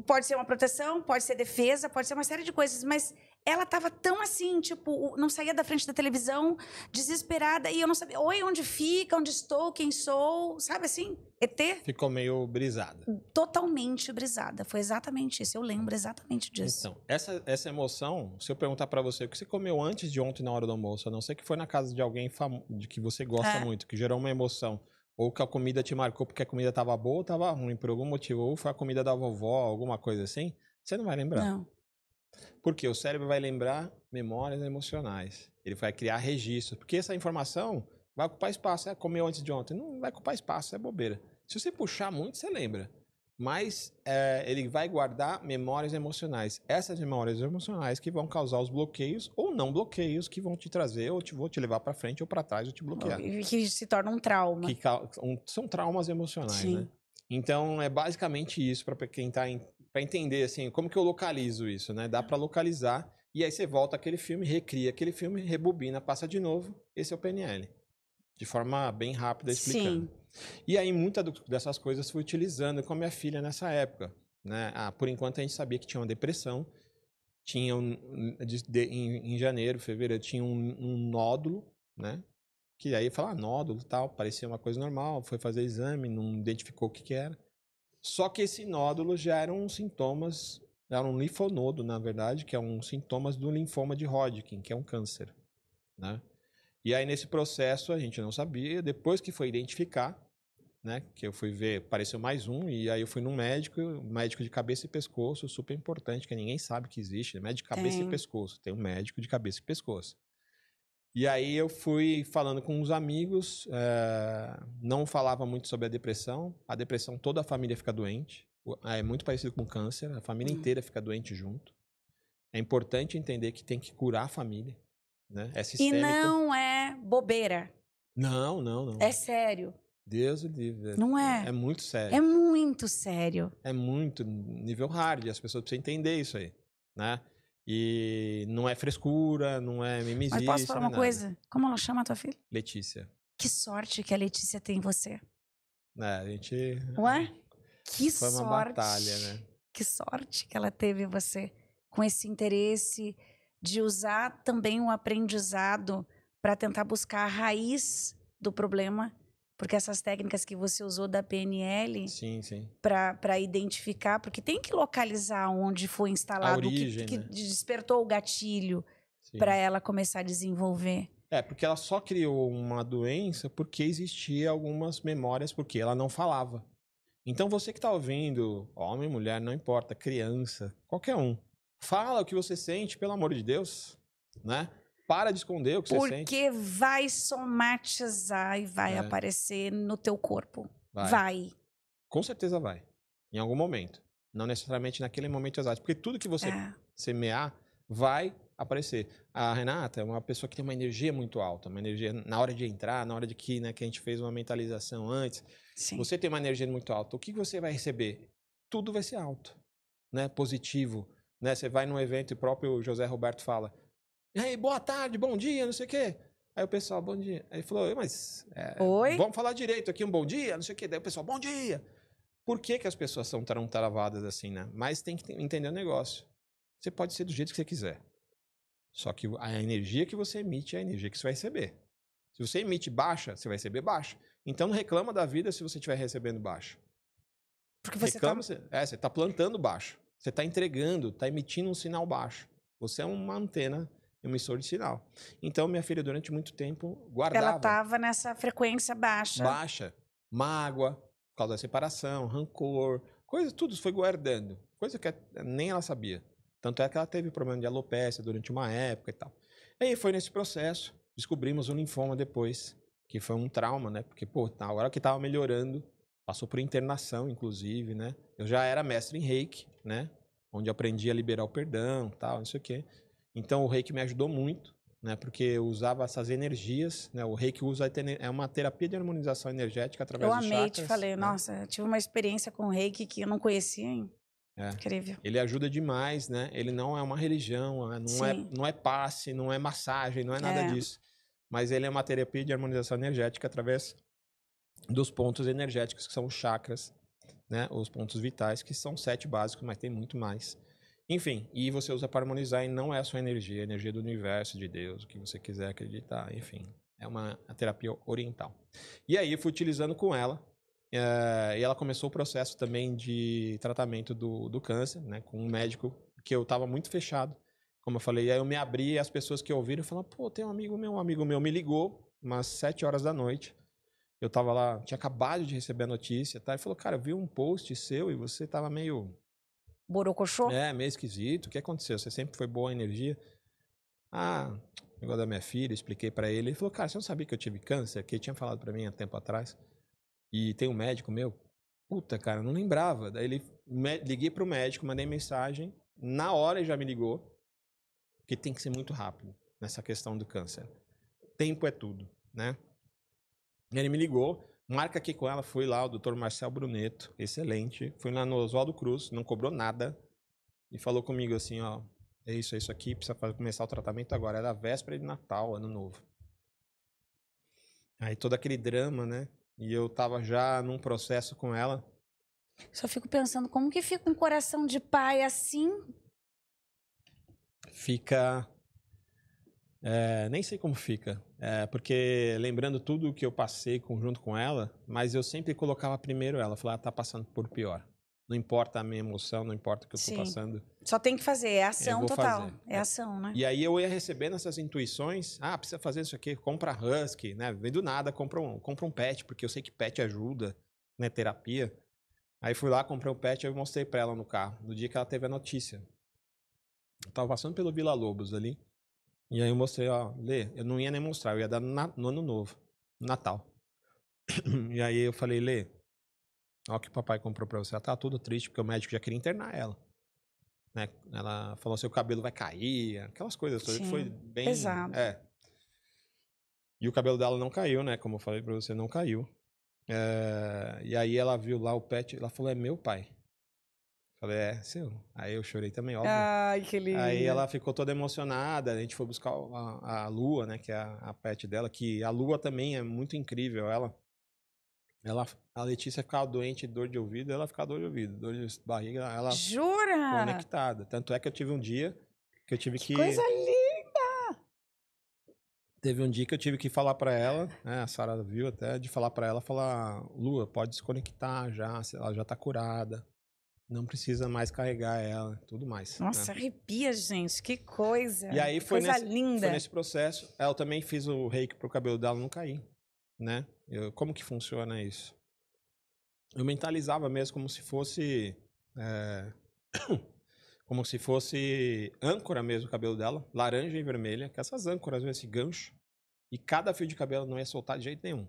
Pode ser uma proteção, pode ser defesa, pode ser uma série de coisas, mas ela estava tão assim, tipo, não saía da frente da televisão, desesperada, e eu não sabia, oi, onde fica, onde estou, quem sou, sabe assim? ET? Ficou meio brisada. Totalmente brisada, foi exatamente isso, eu lembro exatamente disso. Então, essa emoção, se eu perguntar para você o que você comeu antes de ontem na hora do almoço, a não ser que foi na casa de alguém de que você gosta muito, que gerou uma emoção, ou que a comida te marcou porque a comida estava boa ou estava ruim por algum motivo, ou foi a comida da vovó, alguma coisa assim, você não vai lembrar. Não. Porque o cérebro vai lembrar memórias emocionais. Ele vai criar registros. Porque essa informação vai ocupar espaço. Comeu antes de ontem. Não vai ocupar espaço, é bobeira. Se você puxar muito, você lembra. Mas ele vai guardar memórias emocionais. Essas memórias emocionais que vão causar os bloqueios ou não bloqueios que vão te trazer ou vou te levar para frente ou para trás ou te bloquear. Que se torna um trauma. São traumas emocionais, Sim. né? Então, é basicamente isso para quem está para entender assim, como que eu localizo isso, né? Dá para localizar e aí você volta aquele filme, recria aquele filme, rebobina, passa de novo. Esse é o PNL. De forma bem rápida explicando. Sim. E aí muitas dessas coisas fui utilizando com a minha filha nessa época, né? Por enquanto a gente sabia que tinha uma depressão, tinha em janeiro, fevereiro, tinha um nódulo, né? Que aí fala, nódulo e tal, parecia uma coisa normal, foi fazer exame, não identificou o que era. Só que esse nódulo já eram sintomas, era um linfonodo, na verdade, que é um sintomas do linfoma de Hodgkin, que é um câncer, né? E aí nesse processo a gente não sabia, depois que foi identificar, né, que eu fui ver, apareceu mais um, e aí eu fui num médico de cabeça e pescoço, super importante, que ninguém sabe que existe, né? Médico de cabeça e pescoço, tem um médico de cabeça e pescoço. E aí eu fui falando com uns amigos, não falava muito sobre a depressão toda a família fica doente, é muito parecido com câncer, a família inteira fica doente junto. É importante entender que tem que curar a família, né? É sistêmico. E não é bobeira. Não, não, não. É sério. Deus o livre. Não é? É muito sério. É muito sério. É muito nível hard, as pessoas precisam entender isso aí, né? E não é frescura, não é mimisice. Mas posso falar uma coisa? Como ela chama a tua filha? Letícia. Que sorte que a Letícia tem em você. A gente... Ué? Que foi sorte. uma batalha, né? Que sorte que ela teve em você. Com esse interesse de usar também o aprendizado para tentar buscar a raiz do problema. Porque essas técnicas que você usou da PNL sim, sim. para identificar, porque tem que localizar onde foi instalado, a origem, o que né? despertou o gatilho para ela começar a desenvolver. Porque ela só criou uma doença porque existia algumas memórias, porque ela não falava. Então você que está ouvindo, homem, mulher, não importa, criança, qualquer um, fala o que você sente, pelo amor de Deus, né? Para de esconder o que você sente. Porque vai somatizar e vai aparecer no teu corpo. Vai. Com certeza vai. Em algum momento. Não necessariamente naquele momento exato. Porque tudo que você semear vai aparecer. A Renata é uma pessoa que tem uma energia muito alta. Uma energia na hora de entrar, na hora de que, né, que a gente fez uma mentalização antes. Sim. Você tem uma energia muito alta. O que você vai receber? Tudo vai ser alto. Né? Positivo. Né? Você vai num evento e o próprio José Roberto fala... E aí, boa tarde, bom dia, não sei o quê. Aí o pessoal, bom dia. Aí ele falou, mas Oi? Vamos falar direito aqui, um bom dia, não sei o quê. Daí o pessoal, bom dia. Por que as pessoas são tão travadas assim, né? Mas tem que entender o negócio. Você pode ser do jeito que você quiser. Só que a energia que você emite é a energia que você vai receber. Se você emite baixa, você vai receber baixa. Então não reclama da vida se você estiver recebendo baixa. Porque você você está plantando baixo. Você está entregando, está emitindo um sinal baixo. Você é uma antena emissor de sinal. Então, minha filha, durante muito tempo, guardava... Ela estava nessa frequência baixa. Baixa. Mágoa, por causa da separação, rancor, coisa, tudo foi guardando. Coisa que nem ela sabia. Tanto é que ela teve problema de alopecia durante uma época e tal. Aí foi nesse processo, descobrimos o linfoma depois, que foi um trauma, né? Porque, na hora que estava melhorando, passou por internação, inclusive, né? Eu já era mestre em Reiki, né? Onde aprendi a liberar o perdão, tal, não sei o quê. Então, o Reiki me ajudou muito, né? Porque eu usava essas energias, né? O Reiki é uma terapia de harmonização energética através dos chakras. Eu amei, te falei, nossa, eu tive uma experiência com o Reiki que eu não conhecia, hein? Incrível. Ele ajuda demais, né? Ele não é uma religião, não é passe, não é massagem, não é nada disso. Mas ele é uma terapia de harmonização energética através dos pontos energéticos, que são os chakras, né? Os pontos vitais, que são 7 básicos, mas tem muito mais. Enfim, e você usa para harmonizar e não é a sua energia, é a energia do universo, de Deus, o que você quiser acreditar, enfim. É uma terapia oriental. E aí eu fui utilizando com ela, e ela começou o processo também de tratamento do câncer, né, com um médico que eu estava muito fechado, como eu falei. Aí eu me abri e as pessoas que ouviram falaram, tem um amigo meu me ligou umas 7 horas da noite. Eu estava lá, tinha acabado de receber a notícia, tá? E falou, cara, eu vi um post seu e você estava meio... Borocochô? meio esquisito. O que aconteceu? Você sempre foi boa energia? Negócio da minha filha, expliquei pra ele. Ele falou, cara, você não sabia que eu tive câncer? Que ele tinha falado pra mim há tempo atrás. E tem um médico meu. Puta, cara, eu não lembrava. Daí liguei pro médico, mandei mensagem. Na hora ele já me ligou. Porque tem que ser muito rápido nessa questão do câncer. Tempo é tudo, né? E ele me ligou. Marca aqui com ela, fui lá, o Dr. Marcel Bruneto, excelente. Fui lá no Oswaldo Cruz, não cobrou nada. E falou comigo assim, ó, é isso aqui, precisa começar o tratamento agora. Era a véspera de Natal, Ano Novo. Aí todo aquele drama, né? E eu tava já num processo com ela. Só fico pensando, como que fica um coração de pai assim? Fica Nem sei como fica, porque lembrando tudo que eu passei junto com ela, mas eu sempre colocava primeiro ela, falava, tá passando por pior. Não importa a minha emoção, não importa o que eu tô passando. Só tem que fazer, é ação total. Fazer. É ação, né? E aí eu ia recebendo essas intuições, precisa fazer isso aqui, compra husky, né? Vem do nada, compra um pet, porque eu sei que pet ajuda, né? Terapia. Aí fui lá, comprei um pet, eu mostrei pra ela no carro, no dia que ela teve a notícia. Eu tava passando pelo Vila Lobos ali. E aí eu mostrei, ó, Lê, eu não ia nem mostrar, eu ia dar no ano novo, no Natal. E aí eu falei, Lê, ó o que o papai comprou pra você. Ela tava toda triste, porque o médico já queria internar ela. Né? Ela falou, seu cabelo vai cair, aquelas coisas todas, que foi bem... pesado. E o cabelo dela não caiu, né? Como eu falei pra você, não caiu. E aí ela viu lá o pet, ela falou, é meu pai. Falei, é seu. Aí eu chorei também, óbvio. Ai, que lindo. Aí ela ficou toda emocionada, a gente foi buscar a Lua, né, que é a pet dela, que a Lua também é muito incrível, a Letícia ficava doente, dor de ouvido, ela ficava dor de ouvido, dor de barriga, ela Jura? conectada. Tanto é que eu tive um dia que eu tive que... Coisa linda! Teve um dia que eu tive que falar pra ela, né, a Sara viu até, de falar pra ela, Lua, pode desconectar já, ela já tá curada. Não precisa mais carregar ela, tudo mais. Nossa, né? Arrepia, gente. Que coisa. E aí coisa linda. Foi nesse processo. Eu também fiz o reiki pro cabelo dela não cair, né? Como que funciona isso? Eu mentalizava mesmo como se fosse... como se fosse âncora mesmo o cabelo dela, laranja e vermelha, que essas âncoras, esse gancho, e cada fio de cabelo não ia soltar de jeito nenhum.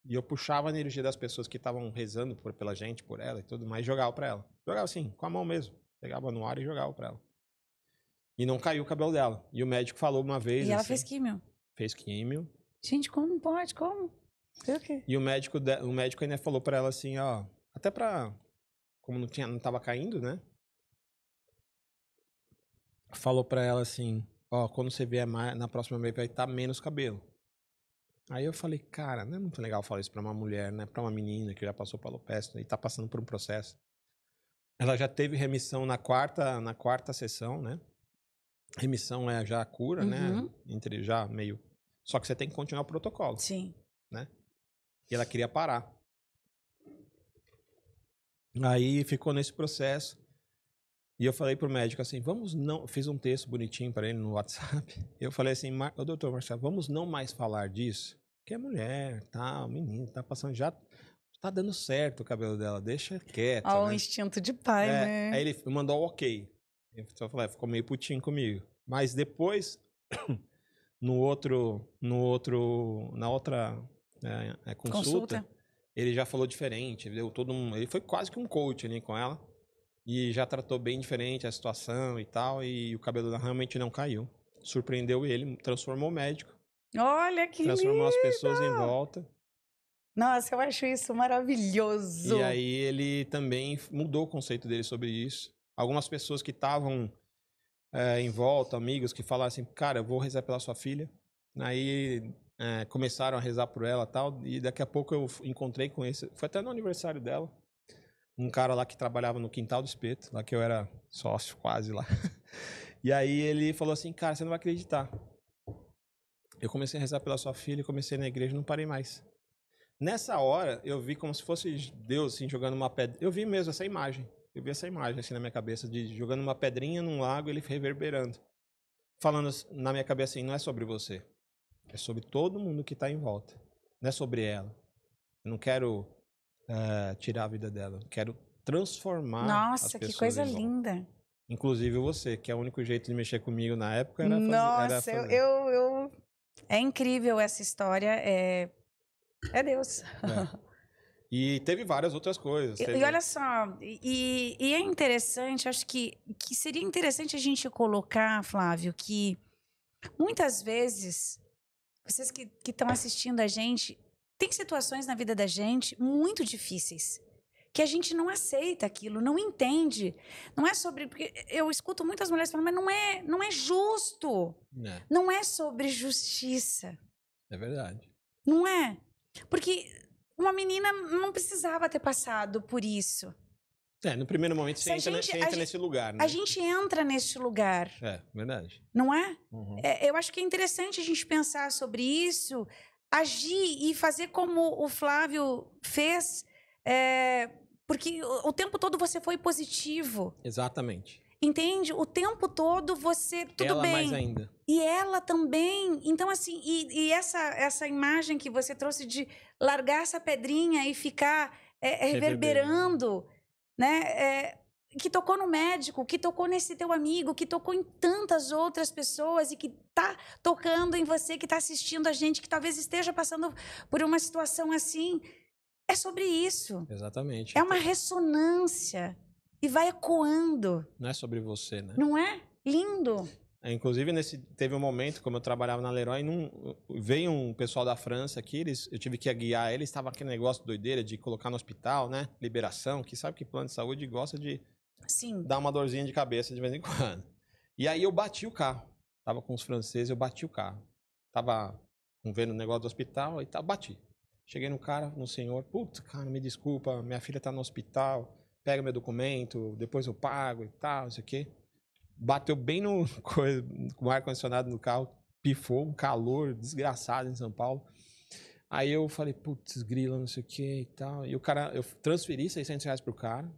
E eu puxava a energia das pessoas que estavam rezando pela gente, por ela e tudo mais, e jogava pra ela. Jogava assim, com a mão mesmo. Pegava no ar e jogava pra ela. E não caiu o cabelo dela. E o médico falou uma vez... E ela fez químio? Fez químio. Gente, como pode? Como? Sei o quê? E o médico ainda falou pra ela assim, ó... Até pra... Como não tava caindo, né? Falou pra ela assim... Ó, quando você vier na próxima vez vai estar menos cabelo. Aí eu falei, cara, não é muito legal falar isso pra uma mulher, né? Pra uma menina que já passou por alopecia e tá passando por um processo. Ela já teve remissão na quarta sessão, né? Remissão é já a cura, né? Entre já meio... Só que você tem que continuar o protocolo. Sim. Né? E ela queria parar. Aí ficou nesse processo. E eu falei pro médico assim, fiz um texto bonitinho para ele no WhatsApp. Eu falei assim, doutor Marcelo, vamos não mais falar disso? Que é mulher, tá, menino, tá passando, já tá dando certo o cabelo dela, deixa quieto. Ó, né? o instinto de pai, né? Aí ele mandou o ok. Eu falei, ficou meio putinho comigo. Mas depois, na outra consulta, ele já falou diferente, ele foi quase que um coach ali com ela. E já tratou bem diferente a situação e tal, e o cabelo dela realmente não caiu. Surpreendeu ele, transformou o médico. Olha que transformou lindo! As pessoas em volta. Nossa, eu acho isso maravilhoso. E aí ele também mudou o conceito dele sobre isso. Algumas pessoas que estavam em volta, amigos, que falaram assim, cara, eu vou rezar pela sua filha. Aí começaram a rezar por ela e tal, e daqui a pouco eu encontrei com esse, foi até no aniversário dela, um cara lá que trabalhava no Quintal do Espeto, lá que eu era sócio quase lá. E aí ele falou assim, cara, você não vai acreditar. Eu comecei a rezar pela sua filha, comecei na igreja e não parei mais. Nessa hora, eu vi como se fosse Deus, assim, jogando uma pedra. Eu vi mesmo essa imagem. Eu vi essa imagem, assim, na minha cabeça, de jogando uma pedrinha num lago e ele reverberando. Falando na minha cabeça assim, não é sobre você. É sobre todo mundo que está em volta. Não é sobre ela. Eu não quero tirar a vida dela. Eu quero transformar as pessoas. Nossa, que coisa linda. Inclusive você, que é o único jeito de mexer comigo na época era fazer. Nossa, é incrível essa história. É Deus. E teve várias outras coisas. E olha só, e é interessante, acho que seria interessante a gente colocar, Flávio, que muitas vezes, vocês que estão assistindo a gente, tem situações na vida da gente muito difíceis, que a gente não aceita aquilo, não entende. Não é sobre... Porque eu escuto muitas mulheres falando, mas não é justo. Não é sobre justiça. É verdade. Não é? Porque uma menina não precisava ter passado por isso. No primeiro momento você entra nesse lugar, né? A gente entra nesse lugar. Verdade. Não é? Uhum. Eu acho que é interessante a gente pensar sobre isso, agir e fazer como o Flávio fez, porque o tempo todo você foi positivo. Exatamente. Entende? O tempo todo você... Tudo ela bem. Mais ainda. E ela também. Então, assim, e essa imagem que você trouxe de largar essa pedrinha e ficar reverberando, né? Que tocou no médico, que tocou nesse teu amigo, que tocou em tantas outras pessoas e que tá tocando em você, que tá assistindo a gente, que talvez esteja passando por uma situação assim. É sobre isso. Exatamente. É uma ressonância e vai ecoando. Não é sobre você, né? Não é? Lindo. Inclusive, teve um momento, como eu trabalhava na Leroy, veio um pessoal da França aqui, eu tive que guiar eles, estava aquele negócio doideira de colocar no hospital, né? Liberação, que sabe que plano de saúde gosta de dar uma dorzinha de cabeça de vez em quando. E aí eu bati o carro. Tava com os franceses, eu bati o carro. Tava vendo o negócio do hospital e tal, bati. Cheguei no senhor, putz, cara, me desculpa, minha filha tá no hospital, pega meu documento, depois eu pago e tal, não sei o quê. Bateu bem com o ar-condicionado no carro, pifou, um calor desgraçado em São Paulo. Aí eu falei, putz, grila, não sei o que e tal. E o cara, eu transferi R$600 pro cara.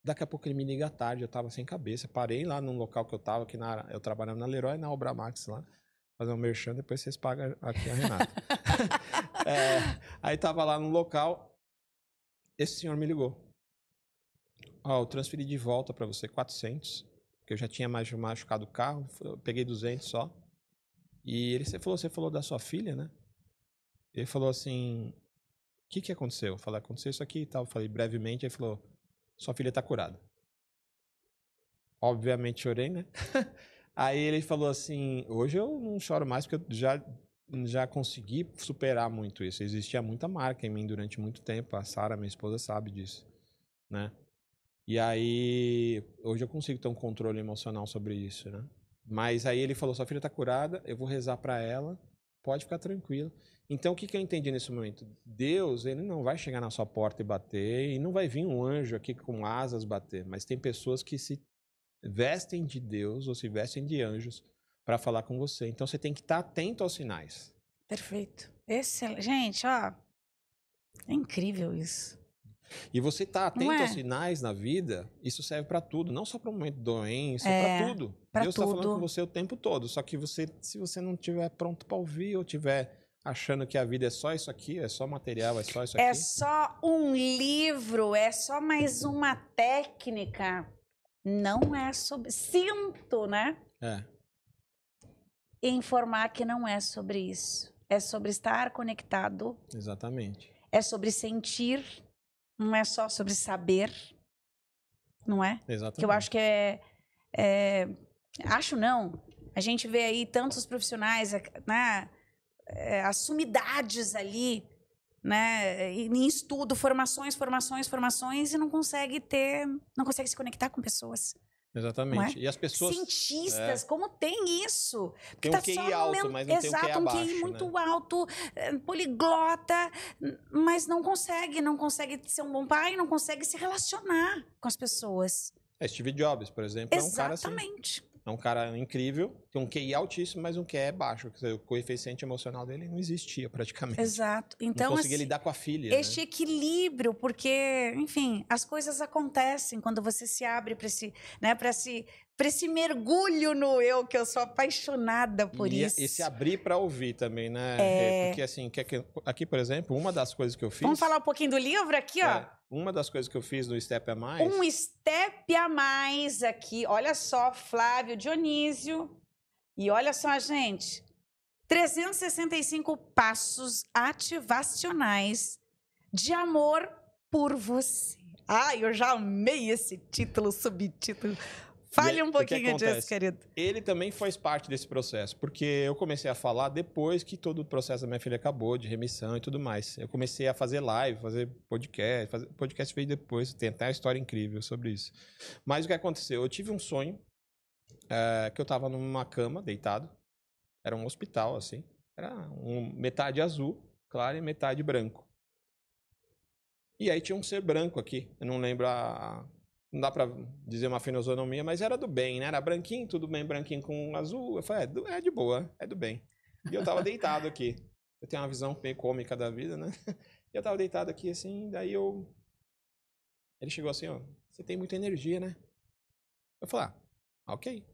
Daqui a pouco ele me liga à tarde, eu tava sem cabeça. Parei lá no local que eu tava, eu trabalhava na Leroy, na Obra Max lá. Fazer um merchan, depois vocês pagam aqui a Renata. Aí tava lá no local, esse senhor me ligou. Eu transferi de volta para você 400, porque eu já tinha machucado o carro, eu peguei 200 só. E você falou da sua filha, né? Ele falou assim, o que aconteceu? Eu falei, aconteceu isso aqui e tal. Eu falei brevemente, ele falou, sua filha tá curada. Obviamente chorei, né? Aí ele falou assim, hoje eu não choro mais porque eu já consegui superar muito isso. Existia muita marca em mim durante muito tempo. A Sara, minha esposa, sabe disso, né? E aí, hoje eu consigo ter um controle emocional sobre isso, né? Mas aí ele falou, sua filha tá curada, eu vou rezar para ela, pode ficar tranquilo. Então, o que eu entendi nesse momento? Deus, ele não vai chegar na sua porta e bater, e não vai vir um anjo aqui com asas bater, mas tem pessoas que se vestem de Deus ou se vestem de anjos para falar com você. Então, você tem que estar atento aos sinais. Perfeito. Excelente. Gente, ó, é incrível isso. E você tá atento aos sinais na vida, isso serve para tudo, não só para um momento de doença, para tudo. Deus está falando com você o tempo todo, só que se você não estiver pronto para ouvir ou estiver achando que a vida é só isso aqui, é só material, é só isso aqui. É só um livro, é só mais uma técnica. Não é sobre... Sinto, né? Informar que não é sobre isso. É sobre estar conectado. Exatamente. É sobre sentir. Não é só sobre saber, não é? Exatamente. Que eu acho que acho não. A gente vê aí tantos profissionais, né? As sumidades ali, né? Em estudo, formações, e não consegue se conectar com pessoas. Exatamente. E as pessoas... Cientistas, como tem isso? Tem um QI alto, mas não tem um QI abaixo, um QI muito alto, poliglota, mas não consegue ser um bom pai, não consegue se relacionar com as pessoas. Steve Jobs, por exemplo, é um cara assim. Exatamente. É um cara incrível, tem um QI altíssimo, mas um QE baixo. O coeficiente emocional dele não existia praticamente. Exato. Então, não conseguia lidar com a filha. Este equilíbrio, porque, enfim, as coisas acontecem quando você se abre para esse mergulho no eu, que eu sou apaixonada por isso. E se abrir para ouvir também, né? Porque, assim, aqui, por exemplo, uma das coisas que eu fiz... Vamos falar um pouquinho do livro aqui, ó? Uma das coisas que eu fiz no Step a Mais... Um step a mais aqui. Olha só, Flávio Dionísio. E olha só, gente. 365 passos ativacionais de amor por você. Ai, eu já amei esse título, subtítulo. Fale um pouquinho disso, querido. Ele também faz parte desse processo, porque eu comecei a falar depois que todo o processo da minha filha acabou, de remissão e tudo mais. Eu comecei a fazer live, fazer podcast. Podcast veio depois, tem até uma história incrível sobre isso. Mas o que aconteceu? Eu tive um sonho que eu estava numa cama, deitado. Era um hospital, assim. Era metade azul, claro, e metade branco. E aí tinha um ser branco aqui. Eu não lembro não dá pra dizer uma fisionomia, mas era do bem, né? Era branquinho, tudo bem, branquinho com azul. Eu falei, é de boa, é do bem. E eu tava deitado aqui. Eu tenho uma visão meio cômica da vida, né? E eu tava deitado aqui assim, daí ele chegou assim, ó, você tem muita energia, né? Eu falei, ok.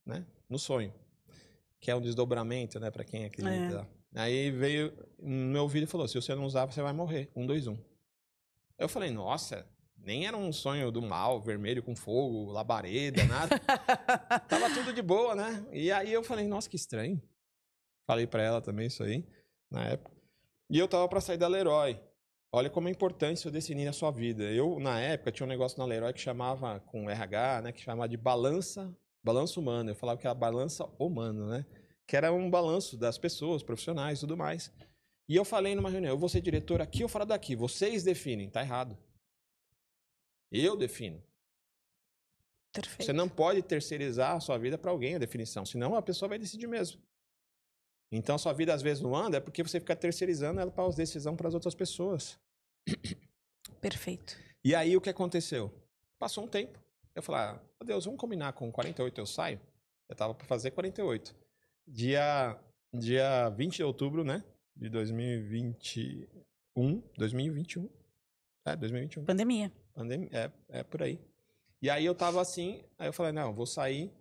Né? No sonho. Que é um desdobramento, né? Pra quem acredita. Aí veio no meu ouvido e falou, se você não usar, você vai morrer. 1, 2, 1. Eu falei, nossa, nem era um sonho do mal, vermelho com fogo, labareda, nada. Tava tudo de boa, né? E aí eu falei, nossa, que estranho. Falei pra ela também isso aí, na época. E eu tava pra sair da Leroy. Olha como é importante eu definir a sua vida. Eu, na época, tinha um negócio na Leroy que chamava, com RH, né? Que chamava de balanço humano. Eu falava que era balança humano, né? Que era um balanço das pessoas, profissionais e tudo mais. E eu falei numa reunião, eu vou ser diretor aqui ou fora daqui? Vocês definem, tá errado. Eu defino. Perfeito. Você não pode terceirizar a sua vida para alguém, a definição. Senão a pessoa vai decidir mesmo. Então, a sua vida às vezes não anda é porque você fica terceirizando ela para as decisões para as outras pessoas. Perfeito. E aí, o que aconteceu? Passou um tempo. Eu falei, Deus, vamos combinar com 48 eu saio? Eu tava para fazer 48. Dia 20 de outubro, né? De 2021. 2021. 2021. Pandemia. É por aí. E aí eu tava assim, aí eu falei, não, vou sair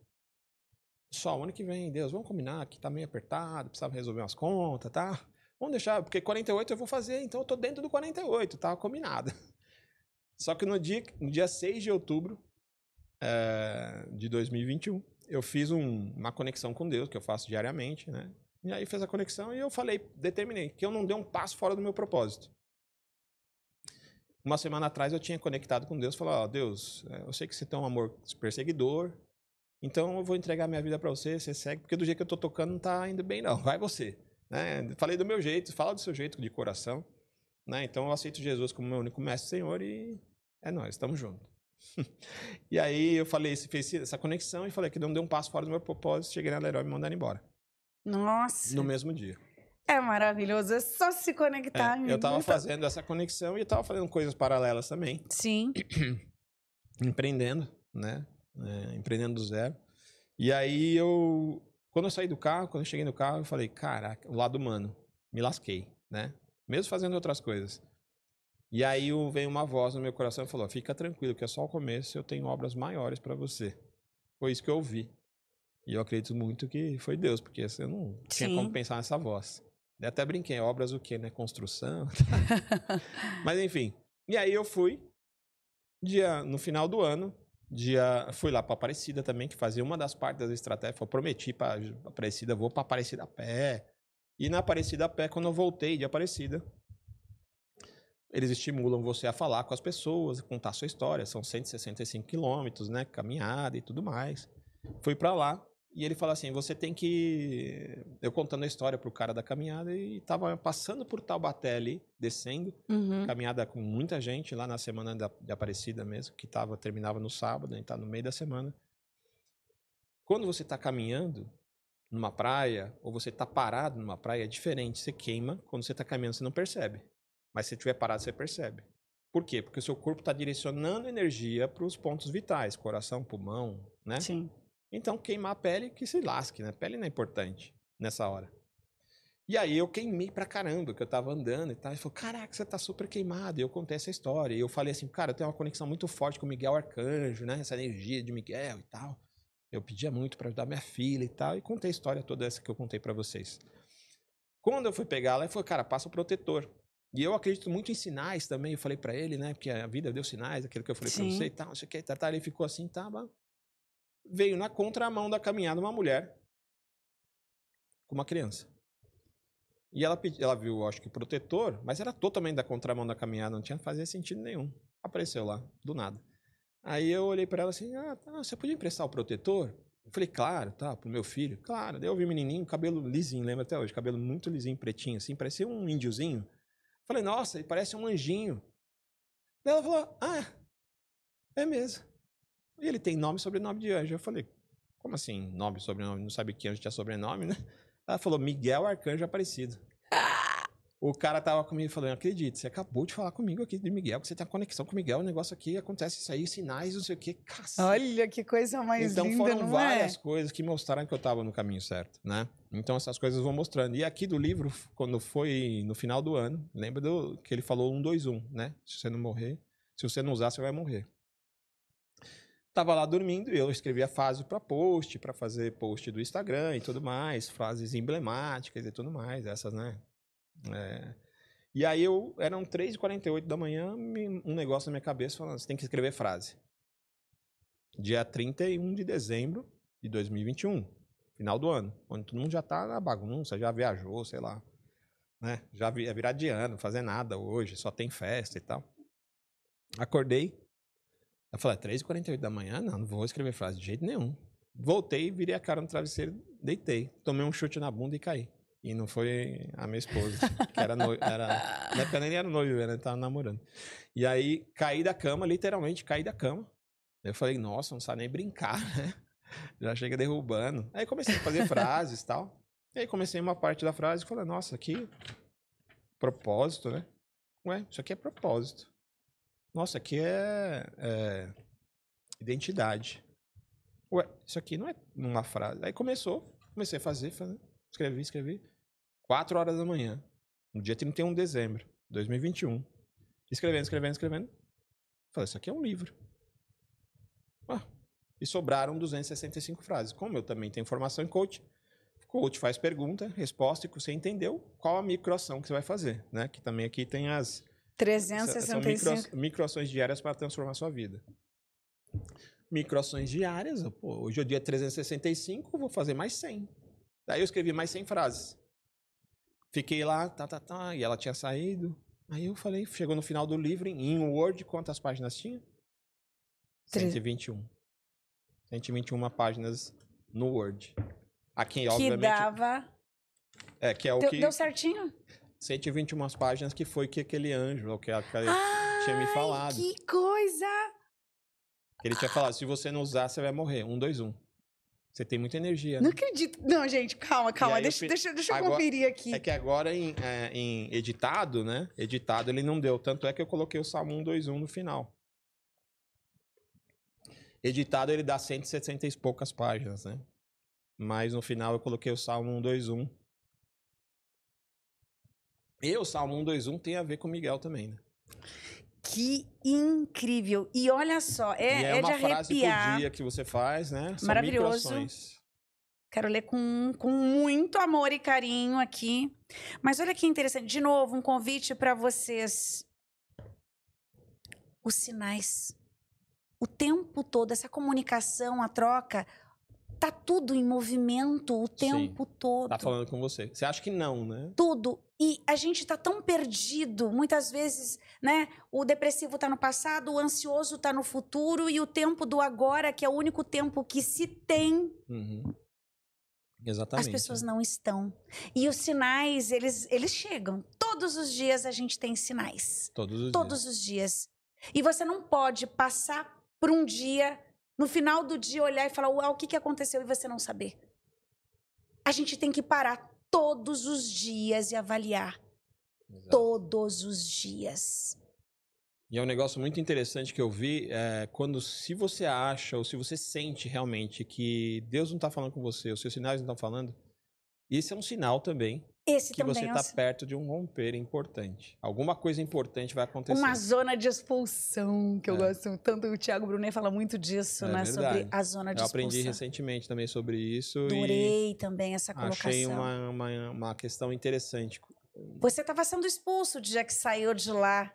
só o ano que vem, Deus, vamos combinar que tá meio apertado, precisava resolver umas contas, tá? Vamos deixar, porque 48 eu vou fazer, então eu tô dentro do 48, tá combinado. Só que no dia 6 de outubro de 2021, eu fiz uma conexão com Deus, que eu faço diariamente, né? E aí fez a conexão e eu determinei que eu não dei um passo fora do meu propósito. Uma semana atrás eu tinha conectado com Deus e falei, Deus, eu sei que você tem um amor perseguidor, então eu vou entregar minha vida para você, você segue, porque do jeito que eu tô tocando não tá indo bem não, vai você. Né? Falei do meu jeito, fala do seu jeito de coração, né? Então eu aceito Jesus como meu único mestre e Senhor e é nóis, estamos juntos. E aí eu falei, fiz essa conexão e falei que não deu um passo fora do meu propósito, cheguei na Leroy e me mandaram embora. Nossa. No mesmo dia. É maravilhoso, é só se conectar. Eu tava fazendo essa conexão e eu tava fazendo coisas paralelas também. Sim. Empreendendo, né? Empreendendo do zero. E aí quando eu saí do carro, quando eu cheguei no carro, eu falei, caraca, o lado humano, me lasquei, né? Mesmo fazendo outras coisas. E aí veio uma voz no meu coração e falou, fica tranquilo, que é só o começo, eu tenho obras maiores para você. Foi isso que eu ouvi. E eu acredito muito que foi Deus, porque eu não tinha como pensar nessa voz. Eu até brinquei, obras o quê, né? Construção. Mas enfim. E aí eu fui, no final do ano, fui lá para Aparecida também, que fazia uma das partes da estratégia. Eu prometi para Aparecida, vou para Aparecida a pé. E na Aparecida a pé, quando eu voltei de Aparecida, eles estimulam você a falar com as pessoas, contar a sua história. São 165 quilômetros, né? Caminhada e tudo mais. Fui para lá. E ele fala assim, você tem que... Eu contando a história pro cara da caminhada e tava passando por Taubaté ali, descendo. Caminhada com muita gente lá na semana de Aparecida mesmo, que terminava no sábado, a gente tá no meio da semana. Quando você tá caminhando numa praia, ou você tá parado numa praia, é diferente. Você queima, quando você tá caminhando você não percebe. Mas se estiver parado você percebe. Por quê? Porque o seu corpo tá direcionando energia para os pontos vitais, coração, pulmão, né? Sim. Então, queimar a pele que se lasque, né? A pele não é importante nessa hora. E aí eu queimei pra caramba, que eu tava andando e tal. Ele falou, caraca, você tá super queimado. E eu contei essa história. E eu falei assim, cara, eu tenho uma conexão muito forte com o Miguel Arcanjo, né? Essa energia de Miguel e tal. Eu pedia muito pra ajudar minha filha e tal. E contei a história toda essa que eu contei pra vocês. Quando eu fui pegar ela, ele falou, cara, passa o protetor. E eu acredito muito em sinais também. Eu falei pra ele, né? Porque a vida deu sinais, aquilo que eu falei pra você e tal. Não sei o que, tá. Ele ficou assim, tava... Veio na contramão da caminhada uma mulher com uma criança. E ela viu, acho que protetor, mas era totalmente da contramão da caminhada, não tinha fazia sentido nenhum. Apareceu lá, do nada. Aí eu olhei para ela assim, você podia emprestar o protetor? Eu falei, claro, tá, pro meu filho. Claro, daí eu vi o menininho, cabelo lisinho, lembra até hoje, cabelo muito lisinho, pretinho assim, parecia um índiozinho. Falei, nossa, ele parece um anjinho. Daí ela falou, é mesmo. E ele tem nome e sobrenome de anjo. Eu falei, como assim, nome e sobrenome? Não sabe que anjo tinha sobrenome, né? Ela falou, Miguel Arcanjo Aparecido. O cara tava comigo falando, acredite, você acabou de falar comigo aqui de Miguel, que você tem conexão com o Miguel, o negócio aqui, acontece isso aí, sinais, não sei o quê, cacete. Olha que coisa mais linda, então foram não várias coisas que mostraram que eu tava no caminho certo, né? Então essas coisas vão mostrando. E aqui do livro, quando foi no final do ano, lembra que ele falou 1, 2, 1, né? Se você não morrer, se você não usar, você vai morrer. Tava lá dormindo e eu escrevi a frase para post, para fazer post do Instagram e tudo mais, frases emblemáticas e tudo mais, essas, né? E aí eram 3h48 da manhã, um negócio na minha cabeça falando, você tem que escrever frase. Dia 31 de dezembro de 2021, final do ano, onde todo mundo já tá na bagunça, já viajou, sei lá, né? Já é virar de ano, não fazer nada hoje, só tem festa e tal. Acordei, eu falei, 3h48 da manhã? Não vou escrever frase de jeito nenhum. Voltei, virei a cara no travesseiro, deitei, tomei um chute na bunda e caí. E não foi a minha esposa, que era na época nem era noiva, né? Tava namorando. E aí, caí da cama, literalmente caí da cama. Eu falei, nossa, não sabe nem brincar, né? Já chega derrubando. Aí comecei a fazer frases e tal. E aí comecei uma parte da frase e falei, nossa, aqui, propósito, né? Ué, isso aqui é propósito. Nossa, aqui é identidade. Ué, isso aqui não é uma frase. Aí comecei a fazer, escrevi. 4 horas da manhã, no dia 31 de dezembro de 2021. Escrevendo. Falei, isso aqui é um livro. E sobraram 265 frases. Como eu também tenho formação em coach, o coach faz pergunta, resposta, e você entendeu qual a microação que você vai fazer, né? Que também aqui tem as 365 são microações diárias para transformar a sua vida. Microações diárias, hoje é o dia 365, eu vou fazer mais 100. Daí eu escrevi mais 100 frases. Fiquei lá, e ela tinha saído. Aí eu falei, chegou no final do livro, em Word, quantas páginas tinha? 121. 121 páginas no Word. Aqui, obviamente... Que dava... que é o que... Deu certinho? 121 páginas que foi que aquele anjo, que tinha me falado. Que coisa! Ele tinha falado, se você não usar, você vai morrer. 1, 2, 1. Você tem muita energia, né? Não acredito. Não, gente, calma. Deixa eu conferir aqui. É que agora em editado, né? Editado ele não deu. Tanto é que eu coloquei o Salmo 1, 2, 1 no final. Editado ele dá 160 e poucas páginas, né? Mas no final eu coloquei o Salmo 1, 2, 1. E o Salmo 1, 2, 1 tem a ver com Miguel também, né? Que incrível! E olha só, é de arrepiar. Uma frase por dia que você faz, né? São maravilhoso. Microações. Quero ler com muito amor e carinho aqui. Mas olha que interessante. De novo, um convite para vocês. Os sinais. O tempo todo, essa comunicação, a troca, tá tudo em movimento o tempo todo. Tá falando com você. Você acha que não, né? Tudo. E a gente tá tão perdido, muitas vezes, né? O depressivo tá no passado, o ansioso tá no futuro e o tempo do agora, que é o único tempo que se tem. Exatamente. As pessoas não estão. E os sinais, eles chegam. Todos os dias a gente tem sinais. Todos os dias. E você não pode passar por um dia, no final do dia, olhar e falar, uau, o que aconteceu? E você não saber. A gente tem que parar todos os dias e avaliar. Exato. Todos os dias. E é um negócio muito interessante que eu vi, se você acha ou se você sente realmente que Deus não está falando com você, os seus sinais não estão falando, esse é um sinal também que você está perto de um romper importante. Alguma coisa importante vai acontecer. Uma zona de expulsão, que eu gosto tanto. O Thiago Brunet fala muito disso, né? Verdade. Sobre a zona de expulsão. Eu aprendi recentemente também sobre isso. Adorei também essa colocação. Achei uma questão interessante. Você estava sendo expulso de dia que saiu de lá,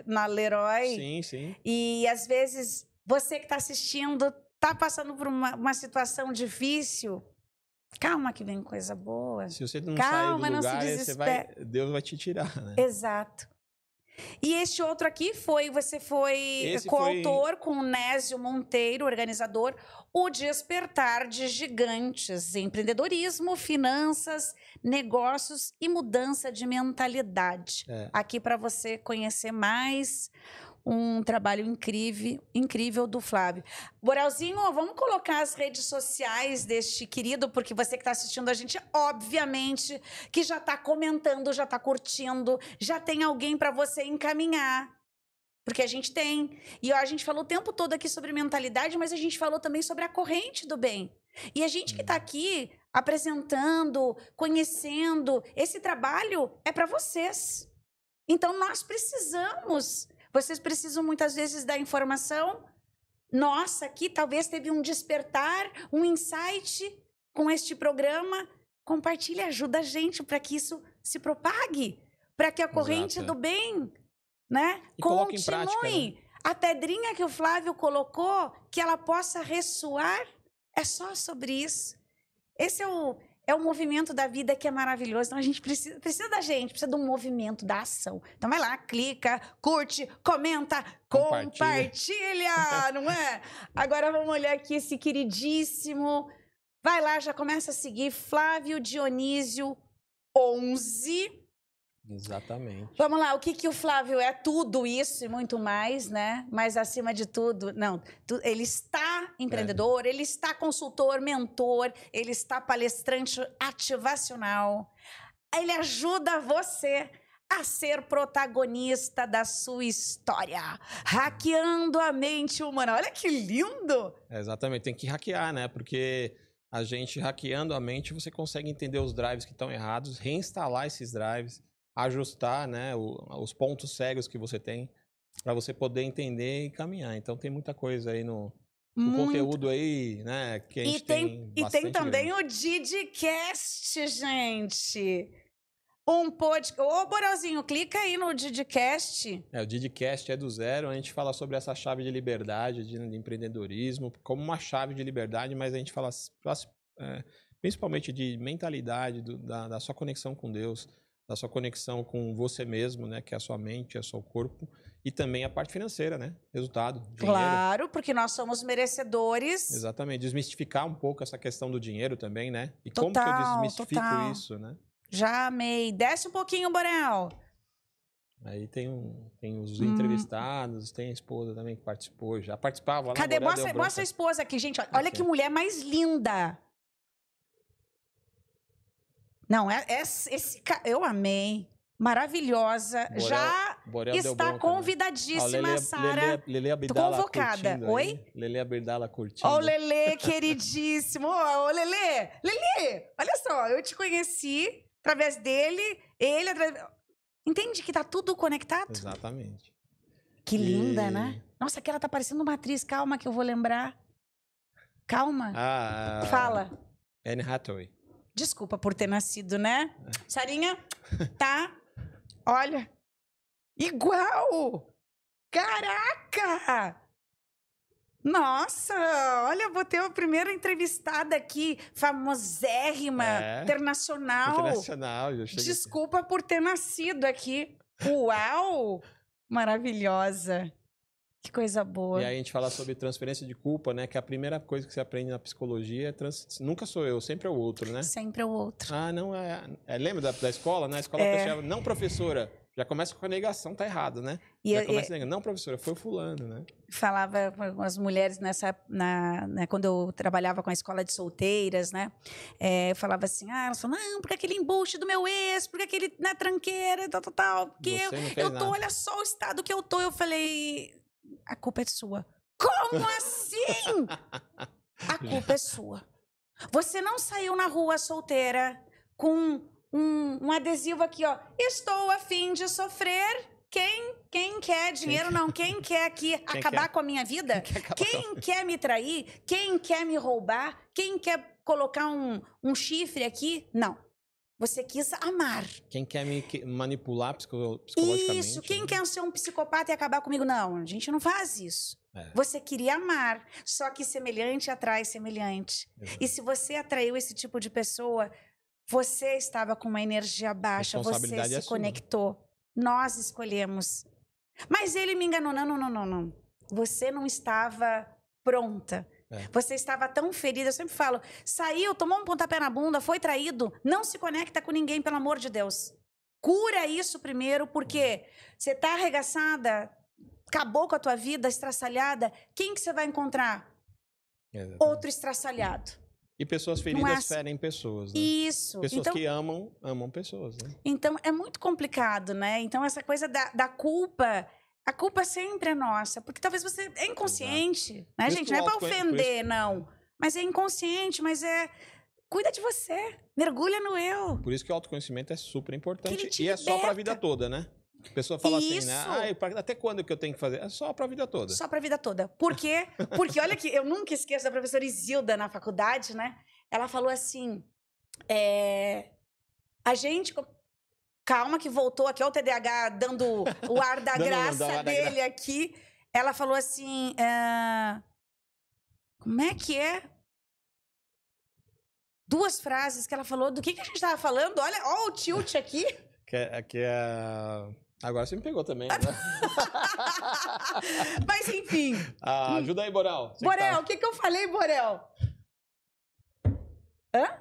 na Leroy. Sim, sim. E às vezes você que está assistindo está passando por uma situação difícil. Calma que vem coisa boa. Se você não sair do lugar, Deus vai te tirar, né? Exato. E este outro aqui você foi coautor com o Nésio Monteiro, organizador, O Despertar de Gigantes, Empreendedorismo, Finanças, Negócios e Mudança de Mentalidade. Aqui para você conhecer mais um trabalho incrível do Flávio. Borelzinho, vamos colocar as redes sociais deste querido, porque você que está assistindo a gente, obviamente, que já está comentando, já está curtindo, já tem alguém para você encaminhar. Porque a gente tem. E ó, a gente falou o tempo todo aqui sobre mentalidade, mas a gente falou também sobre a corrente do bem. E a gente que está aqui apresentando, conhecendo, esse trabalho é para vocês. Então, nós precisamos. Vocês precisam, muitas vezes, da informação. Nossa, aqui talvez teve um despertar, um insight com este programa. Compartilhe, ajuda a gente para que isso se propague, para que a corrente do bem, né, continue. Em prática, né? A pedrinha que o Flávio colocou, que ela possa ressoar, é só sobre isso. Esse é o movimento da vida que é maravilhoso. Então, a gente precisa da gente, precisa do movimento, da ação. Então, vai lá, clica, curte, comenta, compartilha, não é? Agora, vamos olhar aqui esse queridíssimo. Vai lá, já começa a seguir Flávio Dionísio 11. Exatamente. Vamos lá, o que o Flávio é? Tudo isso e muito mais, né? Mas, acima de tudo, não, ele está empreendedor, ele está consultor, mentor, ele está palestrante ativacional. Ele ajuda você a ser protagonista da sua história, hackeando a mente humana. Olha que lindo! Exatamente, tem que hackear, né? Porque a gente, hackeando a mente, você consegue entender os drives que estão errados, reinstalar esses drives, ajustar, né, os pontos cegos que você tem para você poder entender e caminhar. Então tem muita coisa aí no conteúdo aí, né, que a gente tem bastante. E tem também grande. O Didcast, gente. Ô, Borelzinho, clica aí no Didcast. O Didcast é do zero. A gente fala sobre essa chave de liberdade, de empreendedorismo, como uma chave de liberdade, mas a gente fala principalmente de mentalidade, da sua conexão com Deus, da sua conexão com você mesmo, né? Que é a sua mente, é o seu corpo. E também a parte financeira, né? Resultado, dinheiro. Claro, porque nós somos merecedores. Exatamente. Desmistificar um pouco essa questão do dinheiro também, né? E como que eu desmistifico isso, né? Já amei. Desce um pouquinho, Borel. Aí tem os entrevistados, tem a esposa também que participou, já participava lá. Cadê? Mostra a esposa aqui, gente. Olha que mulher mais linda. Não, eu amei. Maravilhosa. Borel está convidadíssima, Sara. Lele Abdala convocada. Oi? Lele Abdala curtindo. Ó, o Lele, queridíssimo. Ó, Lele. Lele, olha só, eu te conheci através dele, ele através... Entende que tá tudo conectado? Exatamente. Que linda, né? Nossa, aquela tá parecendo uma atriz. Calma que eu vou lembrar. Calma. Fala. Anne Hathaway. Desculpa por ter nascido, né? Sarinha, tá? Olha. Igual! Caraca! Nossa! Olha, vou ter a primeira entrevistada aqui, famosérrima, internacional. Internacional, já cheguei. Desculpa por ter nascido aqui. Uau! Maravilhosa. Que coisa boa. E aí a gente fala sobre transferência de culpa, né? Que a primeira coisa que você aprende na psicologia é nunca sou eu, sempre é o outro, né? Sempre é o outro. Ah, não lembra da escola, né? A escola fechava, não, professora. Já começa com a negação, tá errado, né? Já começa a negar. Não, professora, foi o fulano, né? Falava com as mulheres quando eu trabalhava com a escola de solteiras, né? Falava assim, elas falavam, não, porque aquele embuste do meu ex, porque aquele na tranqueira, tal. Porque eu tô, olha só o estado que eu tô. Eu falei, a culpa é sua. Como assim? A culpa é sua. Você não saiu na rua solteira com um adesivo aqui, ó. Estou a fim de sofrer. Quem quer dinheiro, não. Quem quer aqui acabar com a minha vida? Quem quer me trair? Quem quer me roubar? Quem quer colocar um chifre aqui? Não. Você quis amar. Quem quer me manipular psicologicamente? Isso. Quem quer ser um psicopata e acabar comigo? Não, a gente não faz isso. Você queria amar. Só que semelhante atrai semelhante. Exato. E se você atraiu esse tipo de pessoa, você estava com uma energia baixa, você se conectou. Nós escolhemos. Mas ele me enganou. Não. Você não estava pronta. Você estava tão ferida. Eu sempre falo, saiu, tomou um pontapé na bunda, foi traído. Não se conecta com ninguém, pelo amor de Deus. Cura isso primeiro, porque você está arregaçada, acabou com a tua vida, estraçalhada, quem que você vai encontrar? Exatamente. Outro estraçalhado. E pessoas feridas ferem pessoas, né? Isso. Pessoas que amam pessoas, né? Então, é muito complicado, né? Então, essa coisa da culpa, a culpa sempre é nossa. Porque talvez você é inconsciente, né, gente? Não é pra ofender, não. Mas é inconsciente, mas é... Cuida de você. Mergulha no eu. Por isso que o autoconhecimento é super importante. E liberta. É só pra vida toda, né? A pessoa fala assim, né? Até quando que eu tenho que fazer? É só pra vida toda. Só pra vida toda. Por quê? Porque olha que eu nunca esqueço da professora Isilda na faculdade, né? Ela falou assim, a gente... Calma que voltou aqui, ó, o TDAH dando o ar da graça dele aqui. Ela falou assim, como é que é? 2 frases que ela falou. Do que a gente estava falando? Olha, ó o tilt aqui. Agora você me pegou também, né? Mas, enfim. Ajuda aí, Borel. Borel, o que eu falei, Borel? Hã?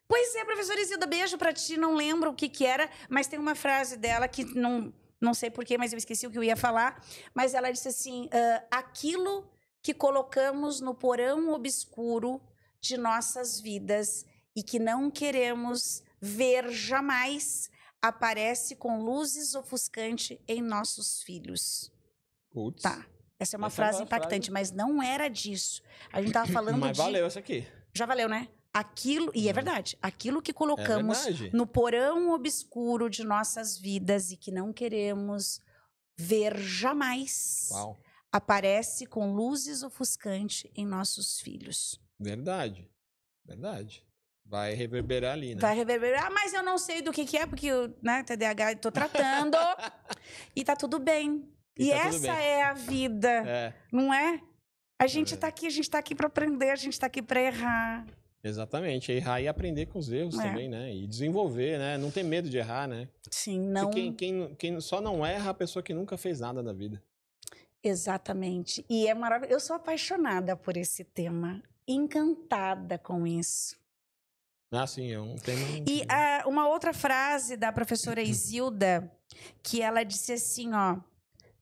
Pois é, professora Isilda, beijo pra ti. Não lembro o que era, mas tem uma frase dela que não sei porquê, mas eu esqueci o que eu ia falar. Mas ela disse assim, aquilo que colocamos no porão obscuro de nossas vidas e que não queremos ver jamais aparece com luzes ofuscantes em nossos filhos. Putz. Tá. Essa é uma frase impactante, mas não era disso. A gente tava falando mas valeu essa aqui. Já valeu, né? Aquilo, e é verdade, aquilo que colocamos no porão obscuro de nossas vidas e que não queremos ver jamais aparece com luzes ofuscantes em nossos filhos. Verdade. Vai reverberar ali, né? Vai reverberar, mas eu não sei do que é, porque eu, né, TDAH, estou tratando e tá tudo bem. E essa é a vida, não é? A gente tá aqui para aprender, a gente tá aqui para errar. Exatamente, errar e aprender com os erros também, né? E desenvolver, né? Não ter medo de errar, né? Sim, não... Quem só não erra é a pessoa que nunca fez nada na vida. Exatamente. E é maravilhoso. Eu sou apaixonada por esse tema. Encantada com isso. Sim, é um tema... E uma outra frase da professora Isilda, que ela disse assim, ó...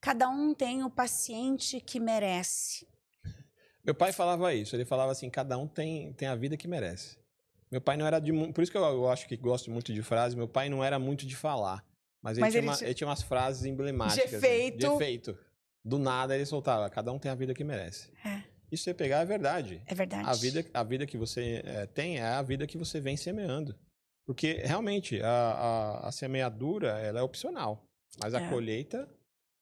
Cada um tem o paciente que merece. Meu pai falava isso. Ele falava assim, cada um tem a vida que merece. Meu pai não era de... Por isso que eu acho que gosto muito de frases. Meu pai não era muito de falar. Mas ele tinha umas frases emblemáticas. De efeito. De efeito. Do nada ele soltava. Cada um tem a vida que merece. Isso você pegar é verdade. É verdade. A vida que você tem é a vida que você vem semeando. Porque, realmente, a semeadura, ela é opcional. Mas a colheita,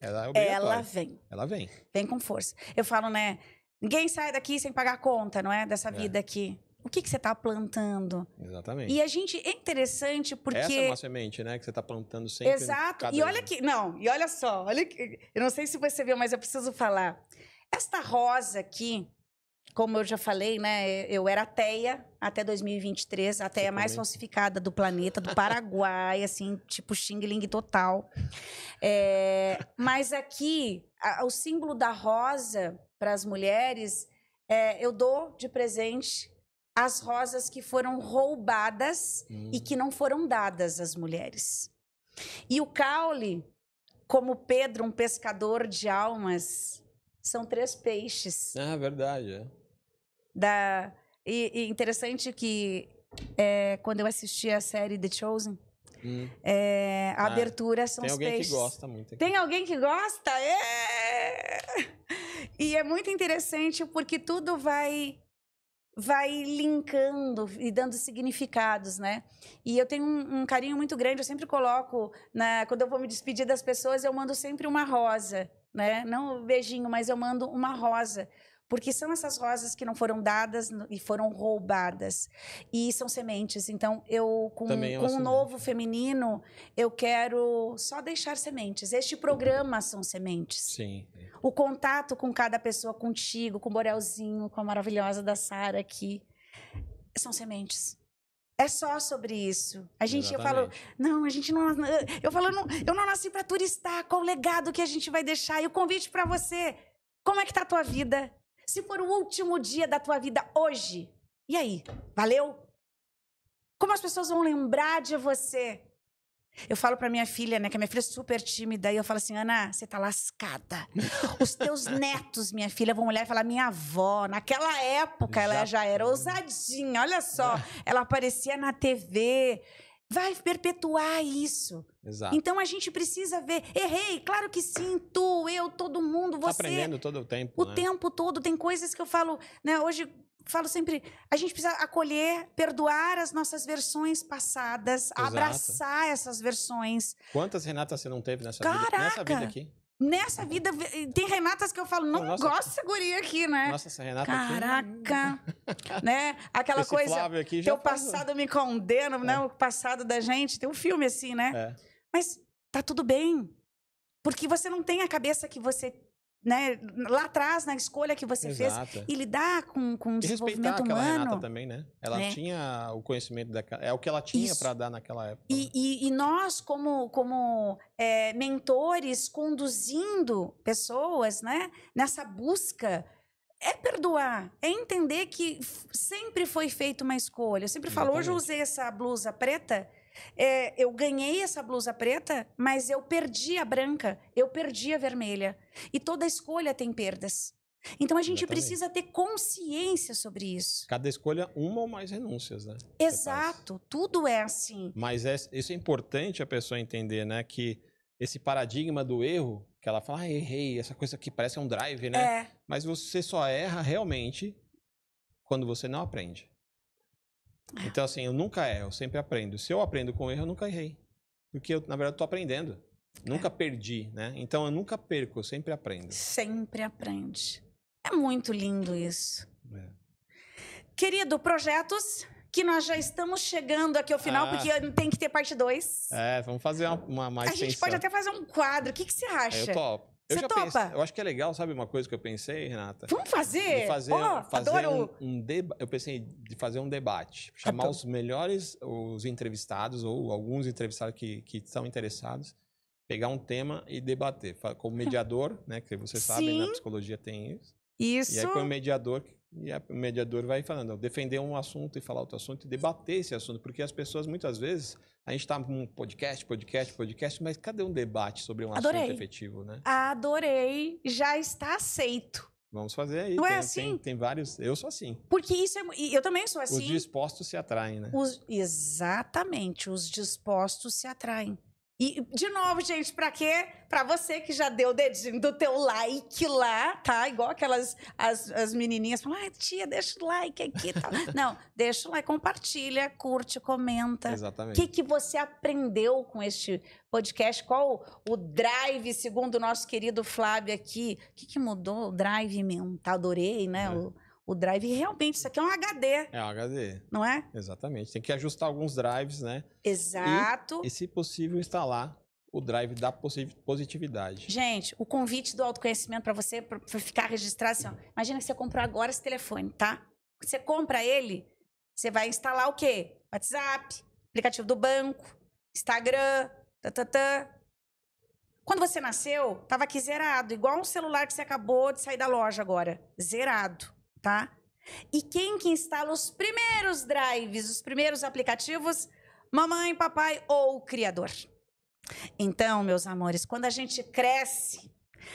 ela é obrigatória. Ela vem. Vem com força. Eu falo, né? Ninguém sai daqui sem pagar a conta, não é? Dessa vida aqui. O que você está plantando? Exatamente. E a gente... É interessante porque... Essa é uma semente, né? Que você está plantando sempre. Exato. E olha aqui... Não, e olha só. Olha que, eu não sei se você viu, mas eu preciso falar. Esta rosa aqui, como eu já falei, né? Eu era ateia até 2023. A ateia mais falsificada do planeta, do Paraguai, assim, tipo xing-ling total. Mas aqui, o símbolo da rosa para as mulheres, eu dou de presente as rosas que foram roubadas e que não foram dadas às mulheres. E o caule, como Pedro, um pescador de almas, são 3 peixes. Verdade, E interessante que quando eu assisti a série The Chosen, a abertura são os peixes. Tem alguém que gosta muito. Aqui. Tem alguém que gosta? E é muito interessante porque tudo vai linkando e dando significados, né? E eu tenho um carinho muito grande, eu sempre coloco, quando eu vou me despedir das pessoas, eu mando sempre uma rosa, né? Não um beijinho, mas eu mando uma rosa. Porque são essas rosas que não foram dadas e foram roubadas. E são sementes. Então, eu, com o novo feminino, eu quero só deixar sementes. Este programa são sementes. Sim. O contato com cada pessoa, contigo, com o Borelzinho, com a maravilhosa da Sara aqui, são sementes. É só sobre isso. Eu falo, não, a gente não... eu não nasci para turistar. Qual o legado que a gente vai deixar? E o convite para você. Como é que tá a tua vida? Se for o último dia da tua vida hoje, e aí? Valeu? Como as pessoas vão lembrar de você? Eu falo pra minha filha, né, que a minha filha é super tímida, e eu falo assim, Ana, você tá lascada. Os teus netos, minha filha, vão olhar e falar, minha avó, naquela época ela já era ousadinha, olha só, ela aparecia na TV, vai perpetuar isso. Exato. Então a gente precisa ver, errei, claro que sim, tu, eu, todo mundo, você. Tá aprendendo todo o tempo, O tempo todo, tem coisas que eu falo, né, hoje... Falo sempre, a gente precisa acolher, perdoar as nossas versões passadas, abraçar essas versões. Quantas Renatas você não teve nessa vida aqui? Nessa vida, tem Renatas que eu falo, não gosto dessa guria aqui, né? Nossa, essa Renata Caraca, aqui... né? Aquela esse coisa, Flávio aqui já teu passado me condena, né? O passado da gente, tem um filme assim, né? Mas tá tudo bem, porque você não tem a cabeça que você... Né, lá atrás, na escolha que você fez, e lidar com o desenvolvimento humano. E Renata também, né? Ela tinha o conhecimento daquela... É o que ela tinha para dar naquela época. E nós, como mentores, conduzindo pessoas, né, nessa busca, é perdoar, é entender que sempre foi feita uma escolha. Eu sempre falo, hoje eu usei essa blusa preta, eu ganhei essa blusa preta, mas eu perdi a branca, eu perdi a vermelha. E toda escolha tem perdas. Então a gente precisa ter consciência sobre isso. Cada escolha, uma ou mais renúncias, né? Exato, tudo é assim. Mas isso é importante a pessoa entender, né? Que esse paradigma do erro, que ela fala, errei, essa coisa que parece um drive, né? Mas você só erra realmente quando você não aprende. Então, assim, eu nunca erro, eu sempre aprendo. Se eu aprendo com erro, eu nunca errei. Porque, na verdade, eu tô aprendendo. Nunca perdi, né? Então, eu nunca perco, eu sempre aprendo. Sempre aprende. É muito lindo isso. Querido, projetos que nós já estamos chegando aqui ao final, porque tem que ter parte 2. Vamos fazer uma mais A gente pode até fazer um quadro. O que você acha? Eu topo. Você topa? Eu acho que é legal, sabe uma coisa que eu pensei, Renata? Vamos fazer? De fazer adoro. Eu pensei de fazer um debate. Chamar os melhores, os entrevistados, ou alguns entrevistados que estão interessados, pegar um tema e debater. Como mediador, né? Que você sabe, na psicologia tem isso. Isso. E aí põe o mediador, e o mediador vai falando, defender um assunto e falar outro assunto e debater esse assunto. Porque as pessoas, muitas vezes, a gente está num podcast, mas cadê um debate sobre um assunto efetivo, né? Adorei. Já está aceito. Vamos fazer aí. Não é assim? Tem vários... Eu sou assim. Porque isso eu também sou assim. Os dispostos se atraem, né? Exatamente. Os dispostos se atraem. E, de novo, gente, pra quê? Pra você que já deu o dedinho do teu like lá, tá? Igual aquelas as menininhas falam, tia, deixa o like aqui e tal. Não, deixa o like, compartilha, curte, comenta. Exatamente. O que você aprendeu com este podcast? Qual o drive, segundo o nosso querido Flávio aqui? O que mudou? O drive mental, adorei, né? O drive, realmente, isso aqui é um HD. É um HD. Não é? Exatamente. Tem que ajustar alguns drives, né? Exato. E se possível, instalar o drive da positividade. Gente, o convite do autoconhecimento para você, para ficar registrado, assim, ó, imagina que você comprou agora esse telefone, tá? Você compra ele, você vai instalar o quê? WhatsApp, aplicativo do banco, Instagram, Quando você nasceu, tava aqui zerado, igual um celular que você acabou de sair da loja agora. Zerado. Tá? E quem que instala os primeiros drives, os primeiros aplicativos? Mamãe, papai ou o criador. Então, meus amores, quando a gente cresce,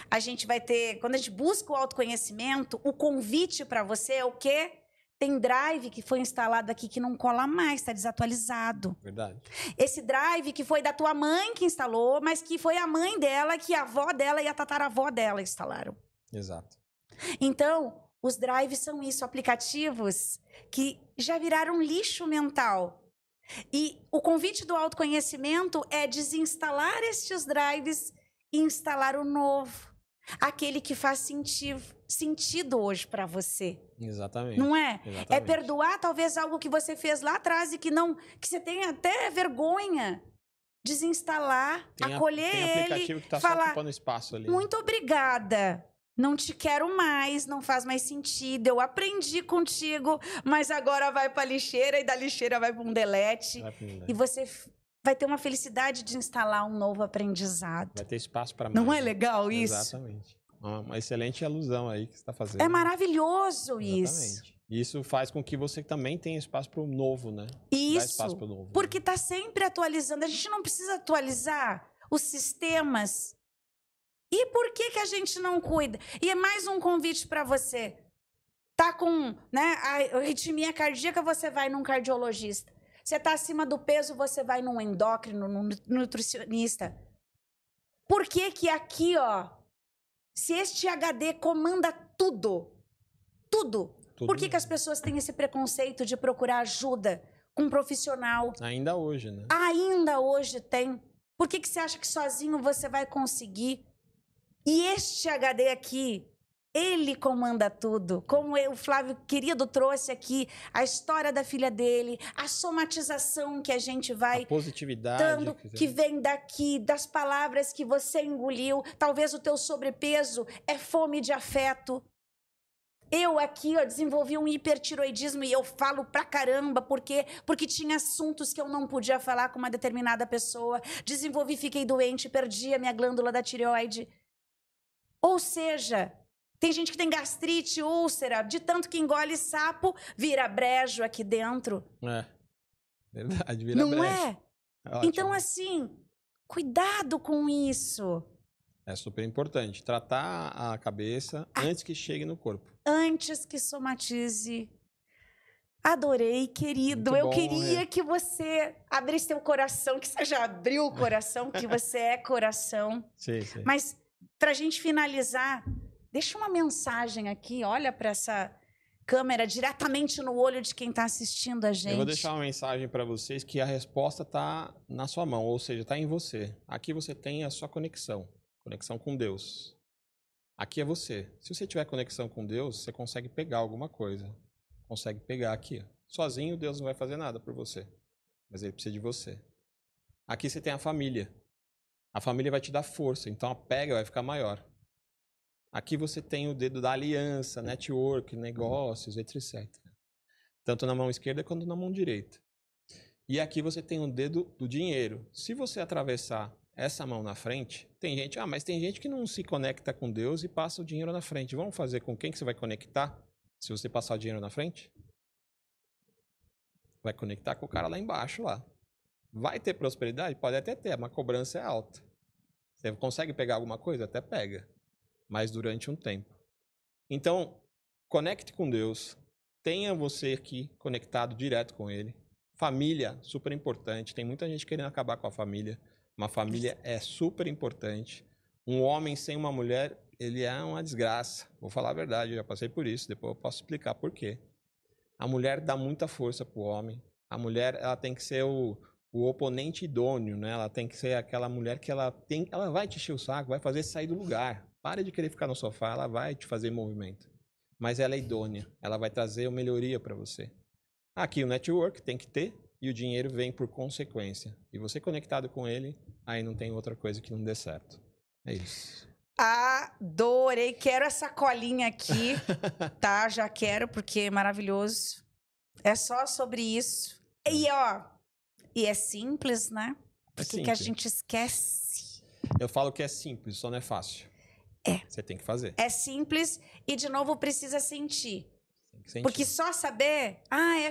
a gente vai ter... Quando a gente busca o autoconhecimento, o convite para você é o quê? Tem drive que foi instalado aqui que não cola mais, está desatualizado. Verdade. Esse drive que foi da tua mãe que instalou, mas que foi a mãe dela, que a avó dela e a tataravó dela instalaram. Exato. Então... Os drives são isso, aplicativos que já viraram lixo mental. E o convite do autoconhecimento é desinstalar estes drives e instalar o novo. Aquele que faz sentido hoje para você. Exatamente. Não é? Exatamente. É perdoar talvez algo que você fez lá atrás e que você tenha até vergonha. Desinstalar, acolher ele. Tem aplicativo que tá falar, só ocupando espaço ali. Muito obrigada. Não te quero mais, não faz mais sentido. Eu aprendi contigo, mas agora vai para a lixeira e da lixeira vai para um delete. E você vai ter uma felicidade de instalar um novo aprendizado. Vai ter espaço para mais. Não é legal isso? Exatamente. Uma excelente alusão aí que você está fazendo. É maravilhoso isso. Isso faz com que você também tenha espaço para o novo, né? Isso, dá espaço pro novo, porque está sempre atualizando. A gente não precisa atualizar os sistemas. E por que a gente não cuida? E é mais um convite para você. Tá com, né, a arritmia cardíaca, você vai num cardiologista. Você está acima do peso, você vai num endócrino, num nutricionista. Por que aqui, ó, se este HD comanda tudo, por que as pessoas têm esse preconceito de procurar ajuda com um profissional? Ainda hoje, né? Ainda hoje tem. Por que você acha que sozinho você vai conseguir? E este HD aqui, ele comanda tudo. Como o Flávio querido trouxe aqui, a história da filha dele, a somatização que a gente vai... A positividade. Dando, que vem daqui, das palavras que você engoliu. Talvez o teu sobrepeso é fome de afeto. Eu aqui, ó, desenvolvi um hipertiroidismo e eu falo pra caramba, porque tinha assuntos que eu não podia falar com uma determinada pessoa. Desenvolvi, fiquei doente, perdi a minha glândula da tireoide. Ou seja, tem gente que tem gastrite, úlcera, de tanto que engole sapo, vira brejo aqui dentro. É, verdade, vira não brejo. É? Então, assim, cuidado com isso. É super importante. Tratar a cabeça antes que chegue no corpo. Antes que somatize. Adorei, querido. Eu queria que você abrisse seu coração, que você já abriu o coração, que você é coração. Sim, sim. Mas, pra gente finalizar, deixa uma mensagem aqui, olha para essa câmera diretamente no olho de quem está assistindo a gente. Eu vou deixar uma mensagem para vocês que a resposta está na sua mão, ou seja, está em você. Aqui você tem a sua conexão com Deus. Aqui é você. Se você tiver conexão com Deus, você consegue pegar alguma coisa. Consegue pegar aqui. Sozinho, Deus não vai fazer nada por você. Mas Ele precisa de você. Aqui você tem a família. A família vai te dar força, então a pega vai ficar maior. Aqui você tem o dedo da aliança, network, negócios, etc. Tanto na mão esquerda quanto na mão direita. E aqui você tem o dedo do dinheiro. Se você atravessar essa mão na frente, tem gente, mas tem gente que não se conecta com Deus e passa o dinheiro na frente. Vamos fazer com quem que você vai conectar se você passar o dinheiro na frente? Vai conectar com o cara lá embaixo, lá. Vai ter prosperidade? Pode até ter, mas a cobrança é alta. Você consegue pegar alguma coisa? Até pega. Mas durante um tempo. Então, conecte com Deus. Tenha você aqui conectado direto com Ele. Família, super importante. Tem muita gente querendo acabar com a família. Uma família é super importante. Um homem sem uma mulher, ele é uma desgraça. Vou falar a verdade, eu já passei por isso. Depois eu posso explicar por quê. A mulher dá muita força para o homem. A mulher, ela tem que ser o oponente idôneo, né? Ela tem que ser aquela mulher que ela vai te encher o saco, vai fazer sair do lugar. Pare de querer ficar no sofá, ela vai te fazer movimento. Mas ela é idônea, ela vai trazer uma melhoria para você. Aqui o network tem que ter e o dinheiro vem por consequência. E você conectado com ele, aí não tem outra coisa que não dê certo. É isso. Adorei, quero essa colinha aqui, tá? Já quero, porque é maravilhoso. É só sobre isso. E ó, e é simples, né? Porque que a gente esquece. Eu falo que é simples, só não é fácil. Você tem que fazer. É simples e, de novo, precisa sentir. Tem que sentir. Porque só saber,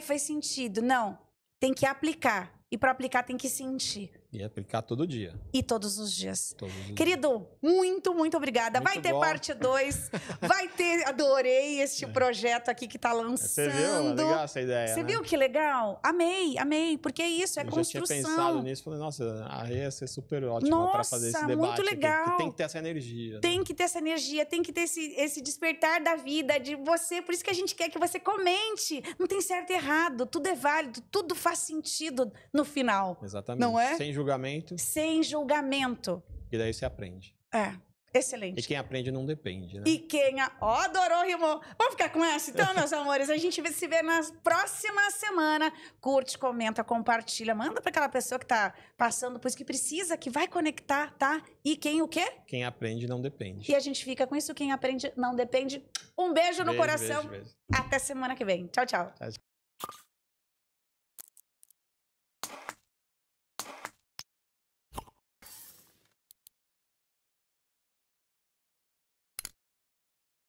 faz sentido. Não, tem que aplicar. E para aplicar tem que sentir. E aplicar todo dia. E todos os dias. Todos os Querido, dias. muito obrigada. Muito vai ter bom. parte 2. Vai ter... Adorei este projeto aqui que tá lançando. Você viu? Legal essa ideia, Você né? viu que legal? Amei. Porque é isso, é eu construção. Eu já tinha pensado nisso. Falei, nossa, a Rê ia ser super ótima para fazer esse debate. Muito legal. Aqui, tem que ter essa energia. Tem que ter essa energia, tem que ter esse despertar da vida de você. Por isso que a gente quer que você comente. Não tem certo e errado. Tudo é válido, tudo faz sentido no final. Exatamente. Não é? Sem julgamento. Sem julgamento. E daí você aprende. Excelente. E quem aprende não depende, né? E quem... adorou, rimou. Vamos ficar com essa então, meus amores? A gente se vê na próxima semana. Curte, comenta, compartilha. Manda para aquela pessoa que tá passando por isso que precisa, que vai conectar, tá? E quem o quê? Quem aprende não depende. E a gente fica com isso. Quem aprende não depende. Um beijo no coração. Beijo. Até semana que vem. Tchau. Tchau.